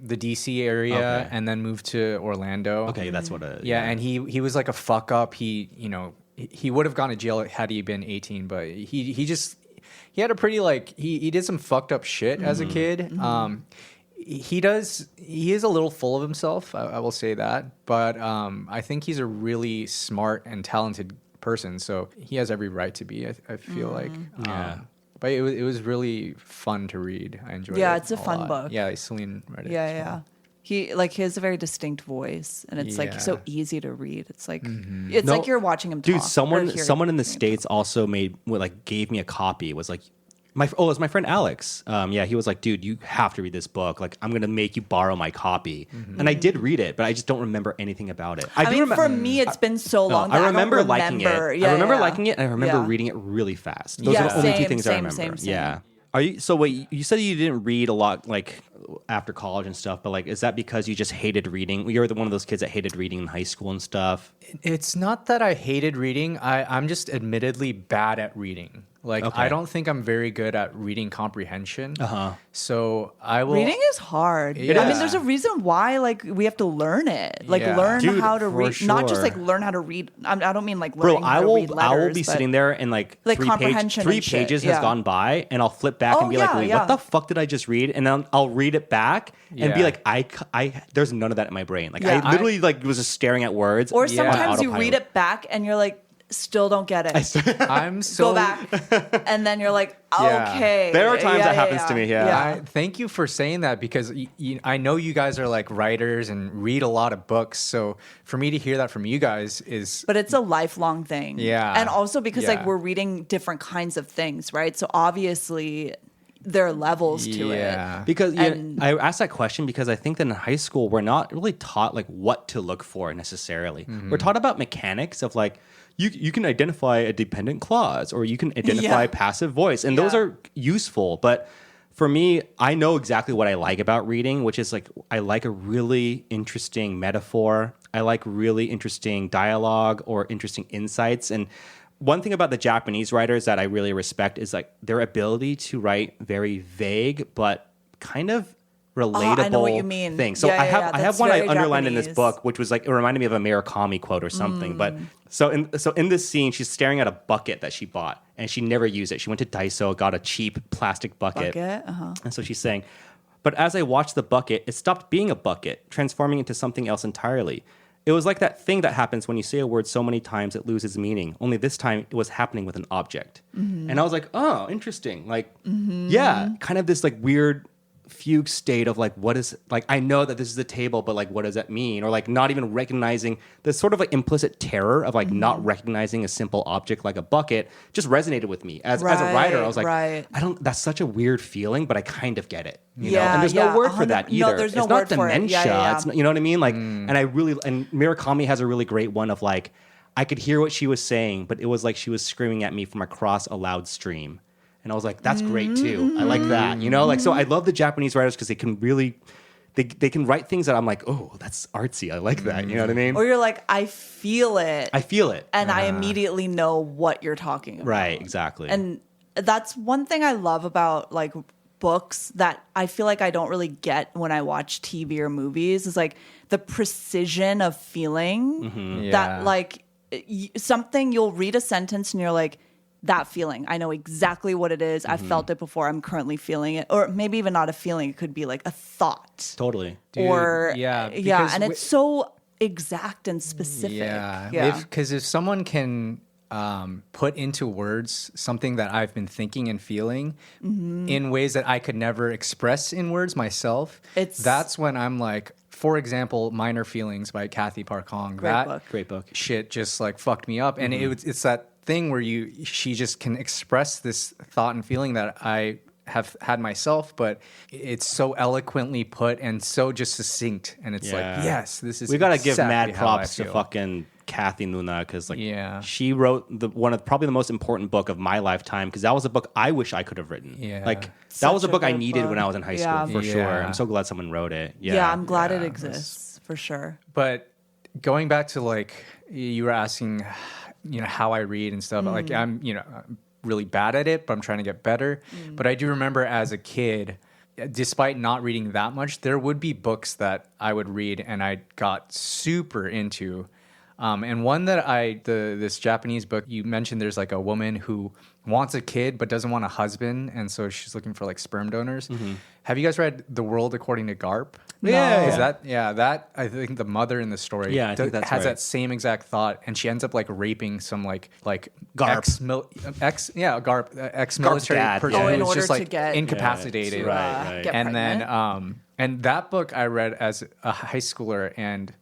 the DC area Okay. and then moved to Orlando. Okay, that's what. Yeah, and he was like a fuck up. He would have gone to jail had he been 18, but he had a pretty like he did some fucked up shit as a kid. He is a little full of himself. I will say that, but I think he's a really smart and talented person. So he has every right to be. I feel like. Yeah. But it was really fun to read. I enjoyed it. Yeah, it's a fun lot. book. Yeah, Celine read it. Yeah, as yeah. well. He has a very distinct voice, and it's like so easy to read. It's like it's No, like you're watching him talk. Dude, or someone hearing in the him States also gave me a copy. It was like it was my friend Alex. He was like, dude, you have to read this book. Like, I'm gonna make you borrow my copy. And I did read it, but I just don't remember anything about it. I mean, for me, it's been so long. That I remember don't liking it. Yeah, I remember yeah. liking it, and I remember Yeah. reading it really fast. Those Yeah, are the only two same, things I same, remember. same. Yeah. Are you? So wait, you said you didn't read a lot, like after college and stuff, but like, is that because you just hated reading? You're one of those kids that hated reading in high school and stuff. It's not that I hated reading. I'm just admittedly bad at reading. Like, Okay. I don't think I'm very good at reading comprehension. So I will. Reading is hard. It I mean, is. there's a reason why like we have to learn it. Like Yeah. learn Dude, how to for read, not just sure. like learn how to read. I don't mean like Bro, learning how to read letters. I will be but- sitting there and like Like comprehension three and shit, pages has yeah. gone by, and I'll flip back and Oh, be like, yeah, wait, yeah. what the fuck did I just read? And then I'll read it back and be Yeah. like, I there's none of that in my brain. Like Yeah. I literally like was just staring at words. Or on sometimes you autopilot. read it back and you're like, Still don't get it. I'm so Go back. And then you're like, Yeah. okay. There are times that happens to me, yeah. Thank you for saying that because I know you guys are like writers and read a lot of books. So for me to hear that from you guys is But it's a lifelong thing. Yeah. And also because like Yeah. we're reading different kinds of things, right? So obviously there are levels to it. Because And- I asked that question because I think that in high school we're not really taught like what to look for necessarily. We're taught about mechanics of like you can identify a dependent clause or you can identify Yeah. passive voice, and those Yeah. are useful. But for me, I know exactly what I like about reading, which is like I like a really interesting metaphor. I like really interesting dialogue or interesting insights. And one thing about the Japanese writers that I really respect is like their ability to write very vague but kind of relatable I know what you mean. things. So Yeah, I yeah, have yeah. I have That's one I very underlined in this Japanese. book, which was like it reminded me of a Murakami quote or something. But so in this scene, she's staring at a bucket that she bought and she never used it. She went to Daiso, got a cheap plastic bucket. And so she's saying, but as I watched the bucket, it stopped being a bucket, transforming into something else entirely. It was like that thing that happens when you say a word so many times it loses meaning. Only this time it was happening with an object. And I was like, oh, interesting. Like, yeah, kind of this like weird fugue state of like, what is, like, I know that this is a table, but like, what does that mean? Or like not even recognizing the sort of like implicit terror of like not recognizing a simple object like a bucket just resonated with me. As a writer, I was like, Right. I don't, that's such a weird feeling, but I kind of get it. You know? Yeah, And there's yeah, no word for 100 that no, either. there's no it's not word for it. dementia. Yeah, yeah, yeah. It's not, you know what I mean? Like, and and Murakami has a really great one of like, I could hear what she was saying, but it was like she was screaming at me from across a loud stream. And I was like, that's great too. I like that. You know, like, so I love the Japanese writers because they can really, they can write things that I'm like, oh, that's artsy. I like that. You know what I mean? Or you're like, I feel it. I feel it. and I immediately know what you're talking about. Right, exactly. And that's one thing I love about like books that I feel like I don't really get when I watch TV or movies is like the precision of feeling Yeah. that like something you'll read a sentence and you're like, that feeling. I know exactly what it is. I've felt it before. I'm currently feeling it. Or maybe even not a feeling. It could be like a thought. Totally. Dude, Or yeah, yeah. because And it's so exact and specific. Yeah, because if someone can put into words something that I've been thinking and feeling in ways that I could never express in words myself, that's when I'm like, for example, Minor Feelings by Kathy Parkong. Great book. Great book. Shit just like fucked me up, and it's that thing where she just can express this thought and feeling that I have had myself, but it's so eloquently put and so just succinct, and it's like, yes, this is. We gotta give exactly mad how I props to feel. fucking Kathy Nuna because like Yeah. she wrote one of probably the most important book of my lifetime because that was a book I wish I could have written. Yeah. Like that Such was a a book I good needed book. when I was in high Yeah. school for sure. Yeah. I'm so glad someone wrote it. Yeah, I'm glad it Yeah, exists for sure. But going back to like you were asking, how I read and stuff. Like I'm really bad at it, but I'm trying to get better. But I do remember as a kid, despite not reading that much, there would be books that I would read and I got super into. And one that this Japanese book you mentioned, there's like a woman who wants a kid but doesn't want a husband, and so she's looking for like sperm donors. Have you guys read The World According to Garp? Yeah. Is that I think the mother in the story Yeah, I think that's has right. that same exact thought, and she ends up like raping some like Garp. ex-military dad, person yeah. Oh, in who's order just to like get incapacitated. Right. get And pregnant. then and that book I read as a high schooler, and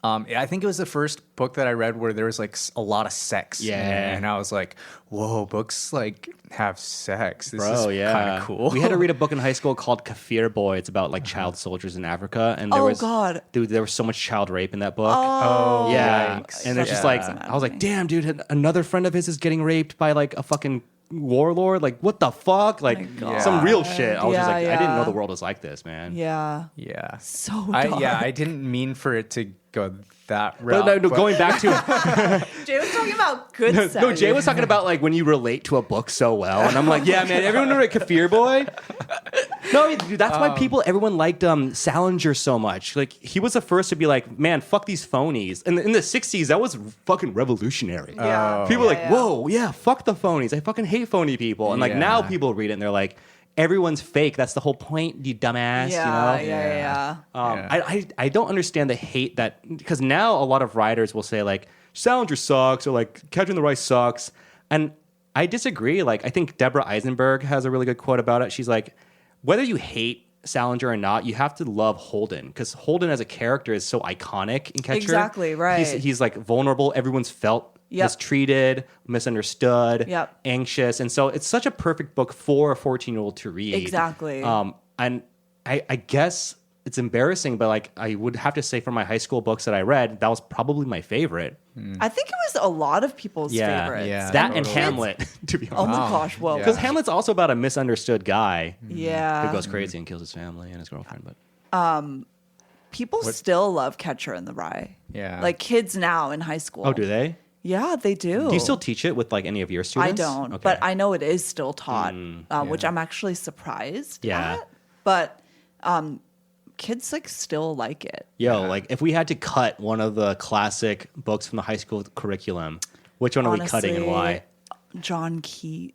I think it was the first book that I read where there was like a lot of sex. Yeah. And I was like, whoa, books like have sex. This Bro, is yeah, kind of cool. We had to read a book in high school called Kafir Boy. It's about like child soldiers in Africa, and there Oh, was God. dude, there was so much child rape in that book. Oh, yeah, yikes. and it's just Yeah. like I was like, damn, dude, another friend of his is getting raped by like a fucking warlord. Like, what the fuck? Like God. some real shit. I was just Yeah, like, I didn't know yeah. the world was like this, man. Yeah. Yeah. So dark. I didn't mean for it to go that route. But no, but- going back to Jay was talking about good sex. no, Jay was talking about like when you relate to a book so well, and I'm like, yeah, man, everyone read Kafir Boy. No, dude, that's why everyone liked Salinger so much. Like he was the first to be like, man, fuck these phonies. And in the '60s, that was fucking revolutionary. Yeah. People were like, yeah. whoa, yeah, fuck the phonies. I fucking hate phony people. And like now Yeah. people read it and they're like, everyone's fake. That's the whole point, you dumbass. Yeah, you know? yeah. Yeah. I don't understand the hate that because now a lot of writers will say like Salinger sucks or like Catcher in the Rye sucks. And I disagree. Like, I think Deborah Eisenberg has a really good quote about it. She's like, whether you hate Salinger or not, you have to love Holden because Holden as a character is so iconic in Catcher. Exactly, right. He's like vulnerable. Everyone's felt mistreated, misunderstood, anxious. And so it's such a perfect book for a 14-year-old to read. Exactly. And I guess it's embarrassing, but like I would have to say for my high school books that I read, that was probably my favorite. I think it was a lot of people's favorites. Yeah. That and Hamlet, to be honest. Oh my gosh, well. Because Hamlet's also about a misunderstood guy Yeah. who goes crazy and kills his family and his girlfriend. But People still love Catcher in the Rye. Yeah. Like kids now in high school. oh, do they? Yeah, they do. Do you still teach it with like any of your I students? don't, Okay. but I know it is still taught, which I'm actually surprised Yeah. at. But kids like still like it. Yo, like if we had to cut one of the classic books from the high school curriculum, which one are we cutting and why? John Keats.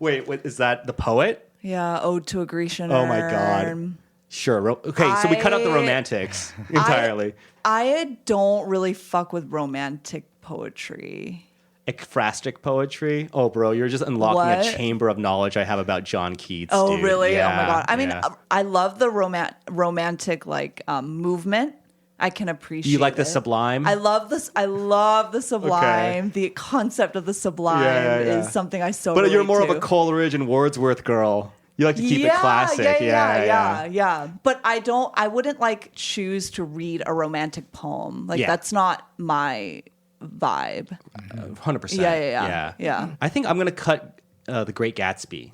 Wait, is that the poet? Yeah, Ode to a Grecian Oh my God. Urn. Sure. Okay, so we cut out the I- romantics entirely. I don't really fuck with romantic poetry. Ekphrastic poetry. Oh, bro, you're just unlocking What? a chamber of knowledge I have about John Keats. Oh, dude. really? Yeah, Oh my god. I mean, yeah. I love the romantic like movement. I can appreciate. You like the it. sublime? I love this. I love the sublime. The concept of the sublime Yeah. is something I so. But you're relate more to. of a Coleridge and Wordsworth girl. You like to keep it classic. Yeah. But I wouldn't like choose to read a romantic poem. Like Yeah. that's not my vibe. 100%. Yeah. I think I'm going to cut The Great Gatsby.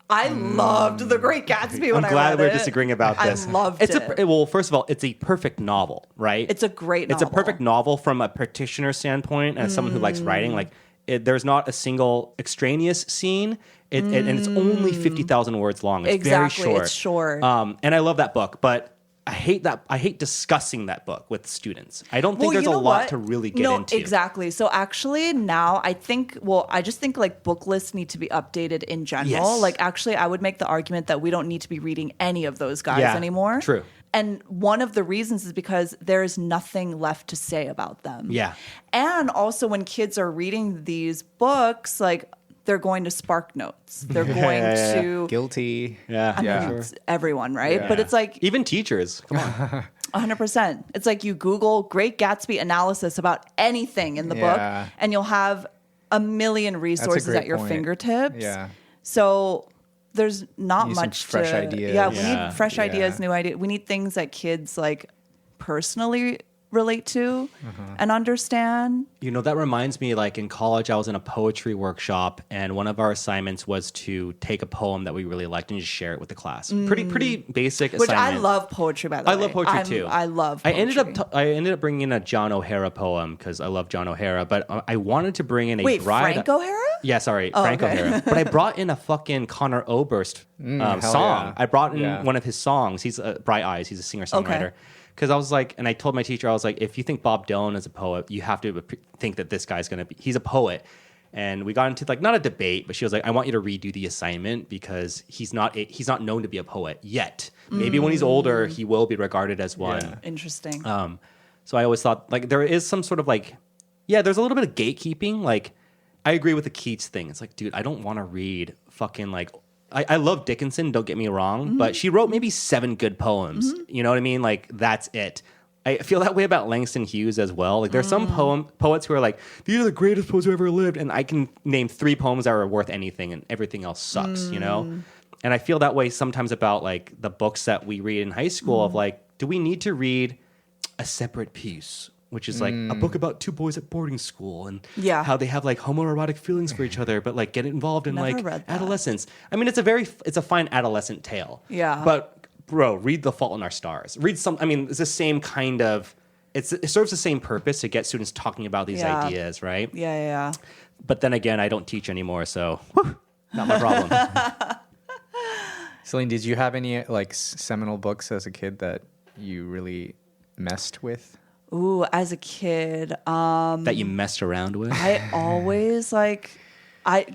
I loved The Great Gatsby when I'm glad I read we're it. disagreeing about this. I loved it's it. Well, first of all, it's a perfect novel, right? It's a great It's a novel. perfect novel from a practitioner standpoint, as someone who likes writing. Like, there's not a single extraneous scene, and it's only 50,000 words long. It's Exactly, very short. it's short. And I love that book, but I hate that. I hate discussing that book with students. I don't think Well, there's you a know lot what? to really get no, into. exactly. So actually now I just think like book lists need to be updated in general. Yes. Like actually I would make the argument that we don't need to be reading any of those guys Yeah, anymore. true. And one of the reasons is because there is nothing left to say about them. Yeah. And also when kids are reading these books, like they're going to Spark Notes. They're going yeah. to Guilty. Yeah, I mean, Yeah. it's everyone, right? But it's like even teachers. Come on. 100%. It's like you Google Great Gatsby analysis about anything in the Yeah. book, and you'll have a million resources great at your point. fingertips. Yeah. So there's not Need some much fresh to, ideas. Yeah, we Yeah. need fresh ideas, Yeah. new ideas. We need things that kids like personally relate to and understand. You know, that reminds me, like in college, I was in a poetry workshop, and one of our assignments was to take a poem that we really liked and just share it with the class. Pretty basic Which assignment. I love poetry, by the way. I love poetry too. I love I poetry. ended up bringing in a John O'Hara poem because I love John O'Hara, but I wanted to bring in a Wait, bride. Frank O'Hara? Yeah, sorry, Oh, Frank okay. O'Hara. But I brought in a fucking Connor Oberst hell song. yeah. I brought in Yeah. one of his songs. He's Bright Eyes. He's a singer-songwriter. Because I was like, and I told my teacher, I was like, if you think Bob Dylan is a poet, you have to think that this guy's gonna be. He's a poet. And we got into like not a debate, but she was like, I want you to redo the assignment because he's not known to be a poet yet. Maybe when he's older, he will be regarded as one. Yeah. Interesting. So I always thought like there is some sort of like, yeah, there's a little bit of gatekeeping. Like I agree with the Keats thing. It's like, dude, I don't want to read fucking like, I love Dickinson, don't get me wrong, but she wrote maybe 7 good poems. You know what I mean? Like that's it. I feel that way about Langston Hughes as well. Like there's some poets who are like, these are the greatest poets who ever lived. And I can name 3 poems that are worth anything and everything else sucks, you know? And I feel that way sometimes about like the books that we read in high school of like, do we need to read A Separate Piece, which is like a book about 2 boys at boarding school and Yeah. how they have like homoerotic feelings for each other, but like get involved in Never like read that. adolescence. I mean, it's a fine adolescent tale. Yeah. But bro, read The Fault in Our Stars. Read some. I mean, it's the same kind of. It serves the same purpose to get students talking about these Yeah. ideas, right? yeah. But then again, I don't teach anymore, so whew, not my problem. Celine, did you have any like seminal books as a kid that you really messed with? Ooh, as a kid, that you messed around with. I always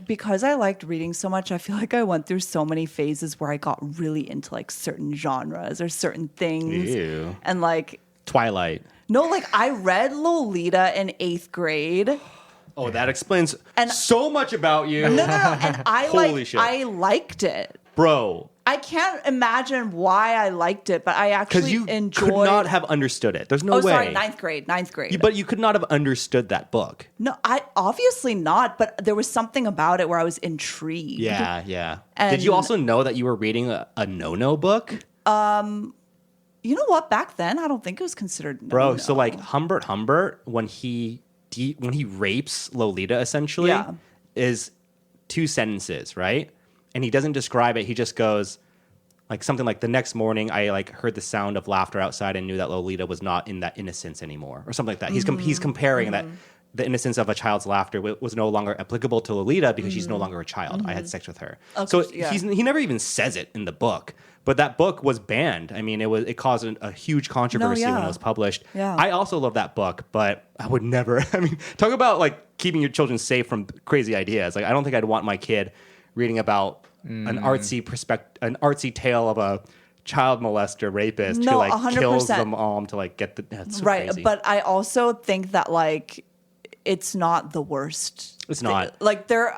because I liked reading so much, I feel like I went through so many phases where I got really into like certain genres or certain things. Ew. And like Twilight. No, like I read Lolita in 8th grade. Oh, that explains And- so much about you. No. And Holy shit. I liked it. Bro. I can't imagine why I liked it, but I Because actually you enjoyed. could not have understood it. There's no Oh, way. sorry, ninth grade. But you could not have understood that book. No, I obviously not. But there was something about it where I was intrigued. Yeah, yeah. And- Did you also know that you were reading a no-no book? You know what? Back then, I don't think it was considered. Bro, no. so like Humbert, when he rapes Lolita, essentially, Yeah. is 2 sentences, right? And he doesn't describe it. He just goes like something like, the next morning I like heard the sound of laughter outside and knew that Lolita was not in that innocence anymore, or something like that. He's comparing that the innocence of a child's laughter was no longer applicable to Lolita because she's no longer a child. I had sex with her. So yeah. he never even says it in the book. But that book was banned. I mean, it caused a huge controversy when yeah. it was published. Yeah. I also love that book, but I would never. I mean, talk about like keeping your children safe from crazy ideas. Like, I don't think I'd want my kid reading about an artsy tale of a child molester rapist who No, like 100%. kills the mom to like get the. That's so Right, crazy. but I also think that like it's not the worst. It's not. Like there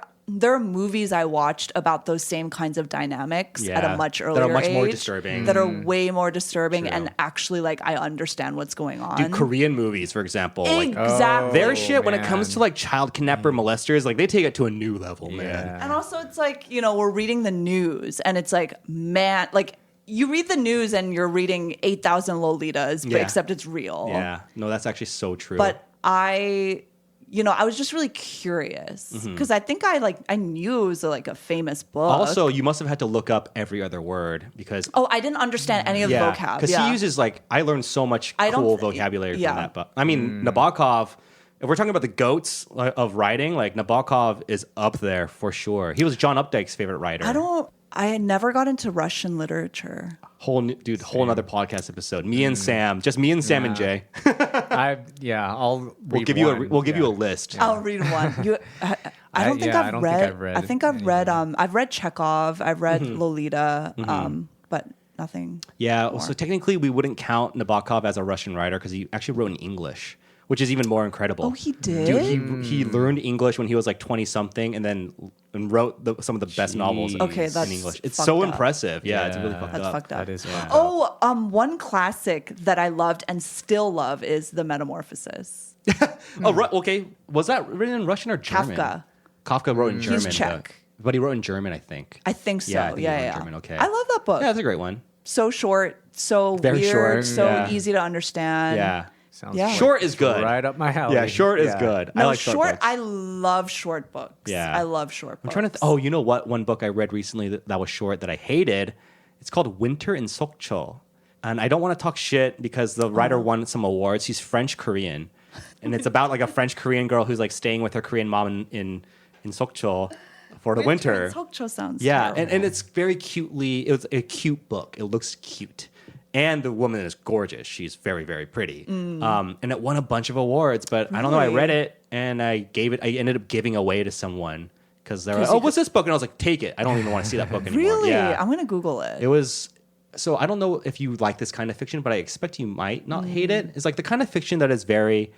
are movies I watched about those same kinds of dynamics at Yeah, a much that earlier are much more age disturbing. that are way more disturbing, True. and actually like I understand what's going on. Dude, Korean movies, for example, like Exactly. their shit when it comes man. to like child kidnapper molesters, like they take it to a new level, man. And also, it's like, we're reading the news, and it's like, man, like you read the news and you're reading 8,000 Lolitas, but Yeah. except it's real. Yeah, no, that's actually so true. But I was just really curious because I think I knew it was like a famous book. also, you must have had to look up every other word because oh, I didn't understand any of the vocab. because he uses like I learned so much I don't cool thi- vocabulary yeah. from that book. I mean, Nabokov. If we're talking about the goats of writing, like Nabokov is up there for sure. He was John Updike's favorite writer. I had never got into Russian literature. whole another podcast episode. Me and Sam, just me and Sam and Jay. I'll We'll read give you one. we'll give you a list. I'll read one. I don't think I don't think I've I've read. read I think I've read. anything. I've read Chekhov. I've read Mm-hmm. Lolita. But nothing. Yeah, more. so technically we wouldn't count Nabokov as a Russian writer because he actually wrote in English, which is even more incredible. Oh, he did? Dude, he learned English when he was like 20 something, and then wrote some of the best novels Okay, in that's English. It's fucked so up. impressive. Yeah, it's really Yeah. fucked That's up. fucked up. That is fucked up. Oh, one classic that I loved and still love is The Metamorphosis. Oh, right. Okay. Was that written in Russian or German? Kafka. Wrote in German. Czech. But he wrote in German, I think. I think so. Yeah, I think he Yeah, wrote in yeah. German, okay. I love that book. Yeah, that's a great one. So short, so Very weird, short, so yeah. easy to understand. Yeah. Sounds Yeah. like Short is good. right up my alley. Yeah, short is Yeah. good. No, I like short books. I love short books. Yeah. I love short books. I'm trying to. Oh, you know what? One book I read recently that was short that I hated. It's called Winter in Sokcho, and I don't want to talk shit because the writer won some awards. He's French Korean, and it's about like a French Korean girl who's like staying with her Korean mom in Sokcho for the winter. Sokcho sounds Yeah, terrible. and it's very cutely. It was a cute book. It looks cute. And the woman is gorgeous. She's very, very pretty. And it won a bunch of awards. But I don't know. I Really? read it and I ended up giving away to someone because they're like, you "Oh, what's this book?" And I was like, "Take it. I don't even want to see that book anymore." Really? Yeah. I'm gonna Google it. It was. So I don't know if you like this kind of fiction, but I expect you might not hate it. It's like the kind of fiction that is very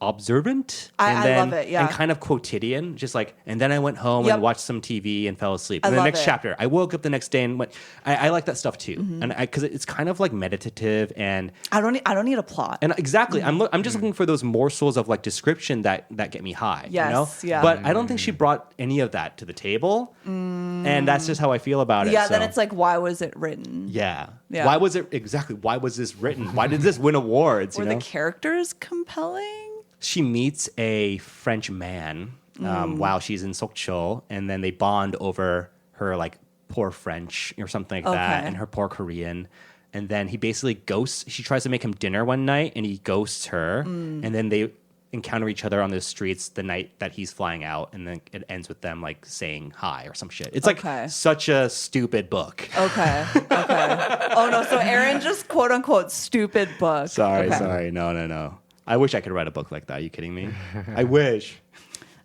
observant. I love it, yeah. And kind of quotidian. Just like, and then I went home Yep. and watched some TV and fell asleep. I And the love next it. chapter, I woke up the next day and went. I like that stuff too, and because it's kind of like meditative and I don't need a plot. exactly. I'm just looking for those morsels of like description that get me high. You know? Yes, yeah. But I don't think she brought any of that to the table, and that's just how I feel about it. yeah, then so. it's like, why was it written? Yeah. Yeah. Why was it exactly? Why was this written? Why did this win awards? Were you know? the characters compelling? She meets a French man while she's in Sokcho, and then they bond over her like poor French or something like that, Okay. and her poor Korean. And then he basically ghosts. She tries to make him dinner one night, and he ghosts her. And then they encounter each other on the streets the night that he's flying out, and then it ends with them like saying hi or some shit. It's Okay. like such a stupid book. Okay. Oh no, so Aaron just quote unquote stupid book. Sorry, Okay. sorry. No. I wish I could write a book like that. Are you kidding me? I wish.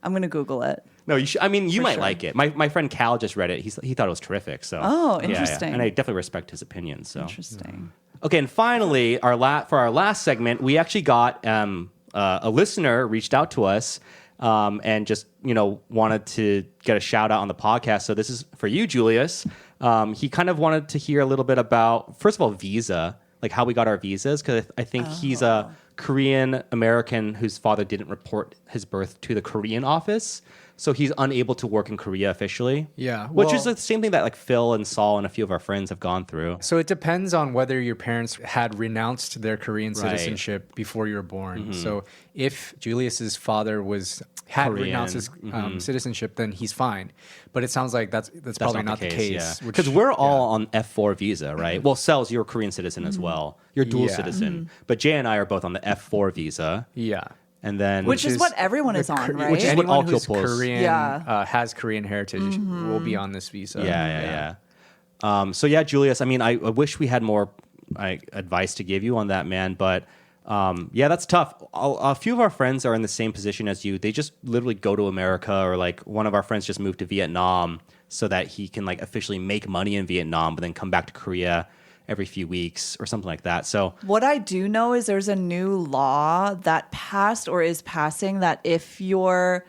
I'm gonna Google it. No, you should. I mean, you For might sure. like it. My friend Cal just read it. He thought it was terrific. So Oh, yeah, interesting. and I definitely respect his opinion. So Interesting. Okay, and finally, for our last segment, we actually got a listener reached out to us and just wanted to get a shout out on the podcast. So this is for you, Julius. He kind of wanted to hear a little bit about, first of all, visa, like how we got our visas, because I think he's a Korean American whose father didn't report his birth to the Korean office. So he's unable to work in Korea officially. Yeah, Which is well- the same thing that like Phil and Saul and a few of our friends have gone through. So it depends on whether your parents had renounced their Korean citizenship before you were born. So if Julius's father had Korean. renounced his citizenship, then he's fine. But it sounds like that's probably not the case. Yeah. Because we're all on F4 visa, right? Well, Sells, you're a Korean citizen as well. You're a dual Yeah. citizen. But Jay and I are both on the F4 visa. Yeah. And then Which is what everyone is on, right? which is what Anyone who's Okyopos- Korean, Yeah. has Korean heritage will be on this visa. Yeah. So yeah, Julius, I mean, I wish we had more advice to give you on that, man. But yeah, that's tough. A few of our friends are in the same position as you. They just literally go to America, or like one of our friends just moved to Vietnam so that he can like officially make money in Vietnam, but then come back to Korea every few weeks or something like that. So What I do know is there's a new law that passed or is passing that if you are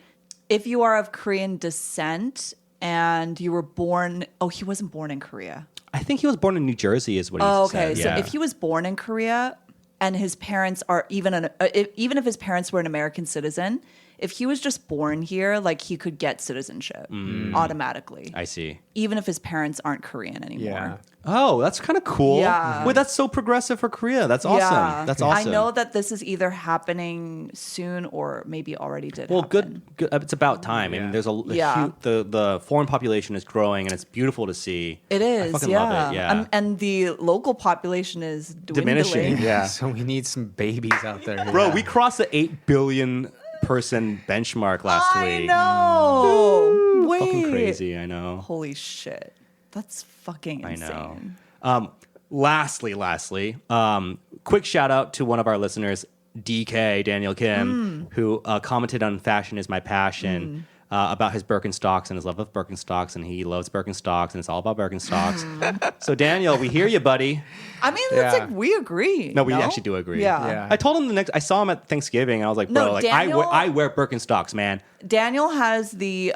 of Korean descent and you were born, he wasn't born in Korea. I think he was born in New Jersey, is what he Okay, said. so Yeah. if he was born in Korea and his parents are even if his parents were an American citizen, if he was just born here, like he could get citizenship automatically, I see. even if his parents aren't Korean anymore. Yeah. Oh, that's kind of cool. Yeah. Wait, that's so progressive for Korea. That's awesome. Yeah. That's awesome. I know that this is either happening soon or maybe already did. Well, happen. good. It's about time. I mean, there's Yeah. the foreign population is growing, and it's beautiful to see. It is, I fucking yeah. love it. Yeah. And the local population is dwindling. Diminishing. Yeah. So we need some babies out there. Bro, Yeah. we crossed the 8 billion person benchmark last I week. know. Wait. Fucking crazy. I know. Holy shit. That's fucking I insane. know. Lastly, quick shout out to one of our listeners, DK Daniel Kim, who commented on Fashion is My Passion about his Birkenstocks and his love of Birkenstocks, and he loves Birkenstocks, and it's all about Birkenstocks. So Daniel, we hear you, buddy. I mean, that's Yeah. like we agree. No, we actually do agree. Yeah. Yeah. I told him I saw him at Thanksgiving, and I was like, bro, No, like Daniel- I wear Birkenstocks, man. Daniel has the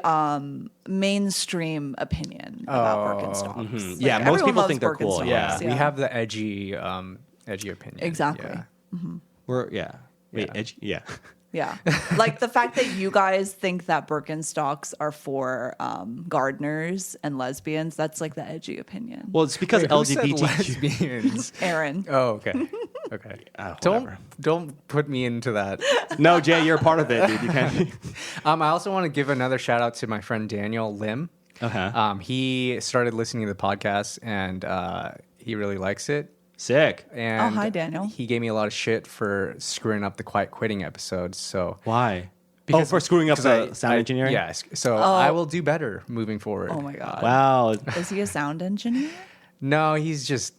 mainstream opinion about Birkenstocks. Like, Yeah, most everyone people loves think they're cool, Birkenstocks, yeah. We have the edgy opinion. Exactly. Yeah. Wait, yeah. Yeah. Like the fact that you guys think that Birkenstocks are for gardeners and lesbians, that's like the edgy opinion. Well, it's because Wait, who said LGBTQ. lesbians? Aaron. Oh, okay. Okay. Whatever. Don't put me into that. No, Jay, you're a part of it, dude. You can't. I also want to give another shout out to my friend Daniel Lim. Uh-huh. He started listening to the podcast and he really likes it. Sick. And hi, Daniel. He gave me a lot of shit for screwing up the Quiet Quitting episode. So Why? For screwing up the sound engineering? Yes. So I will do better moving forward. Oh my God. Wow. Is he a sound engineer? No, he's just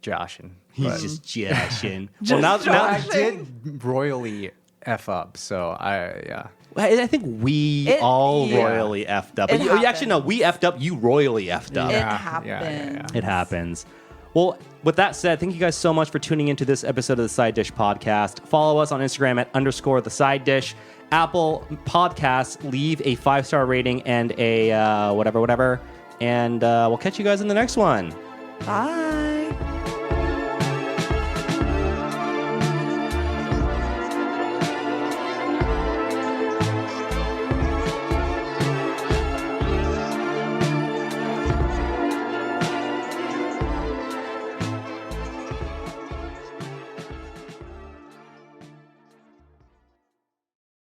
joshing. He's But just joshing. Well, now I did royally F up. So I think we It- all yeah. royally effed up. It But you actually, no, we effed up. You royally effed up. It Yeah, happens. yeah. It happens. Well, with that said, thank you guys so much for tuning into this episode of the Side Dish Podcast. Follow us on Instagram at _the Side Dish. Apple Podcasts, leave a 5-star rating and a whatever. And we'll catch you guys in the next one. Bye.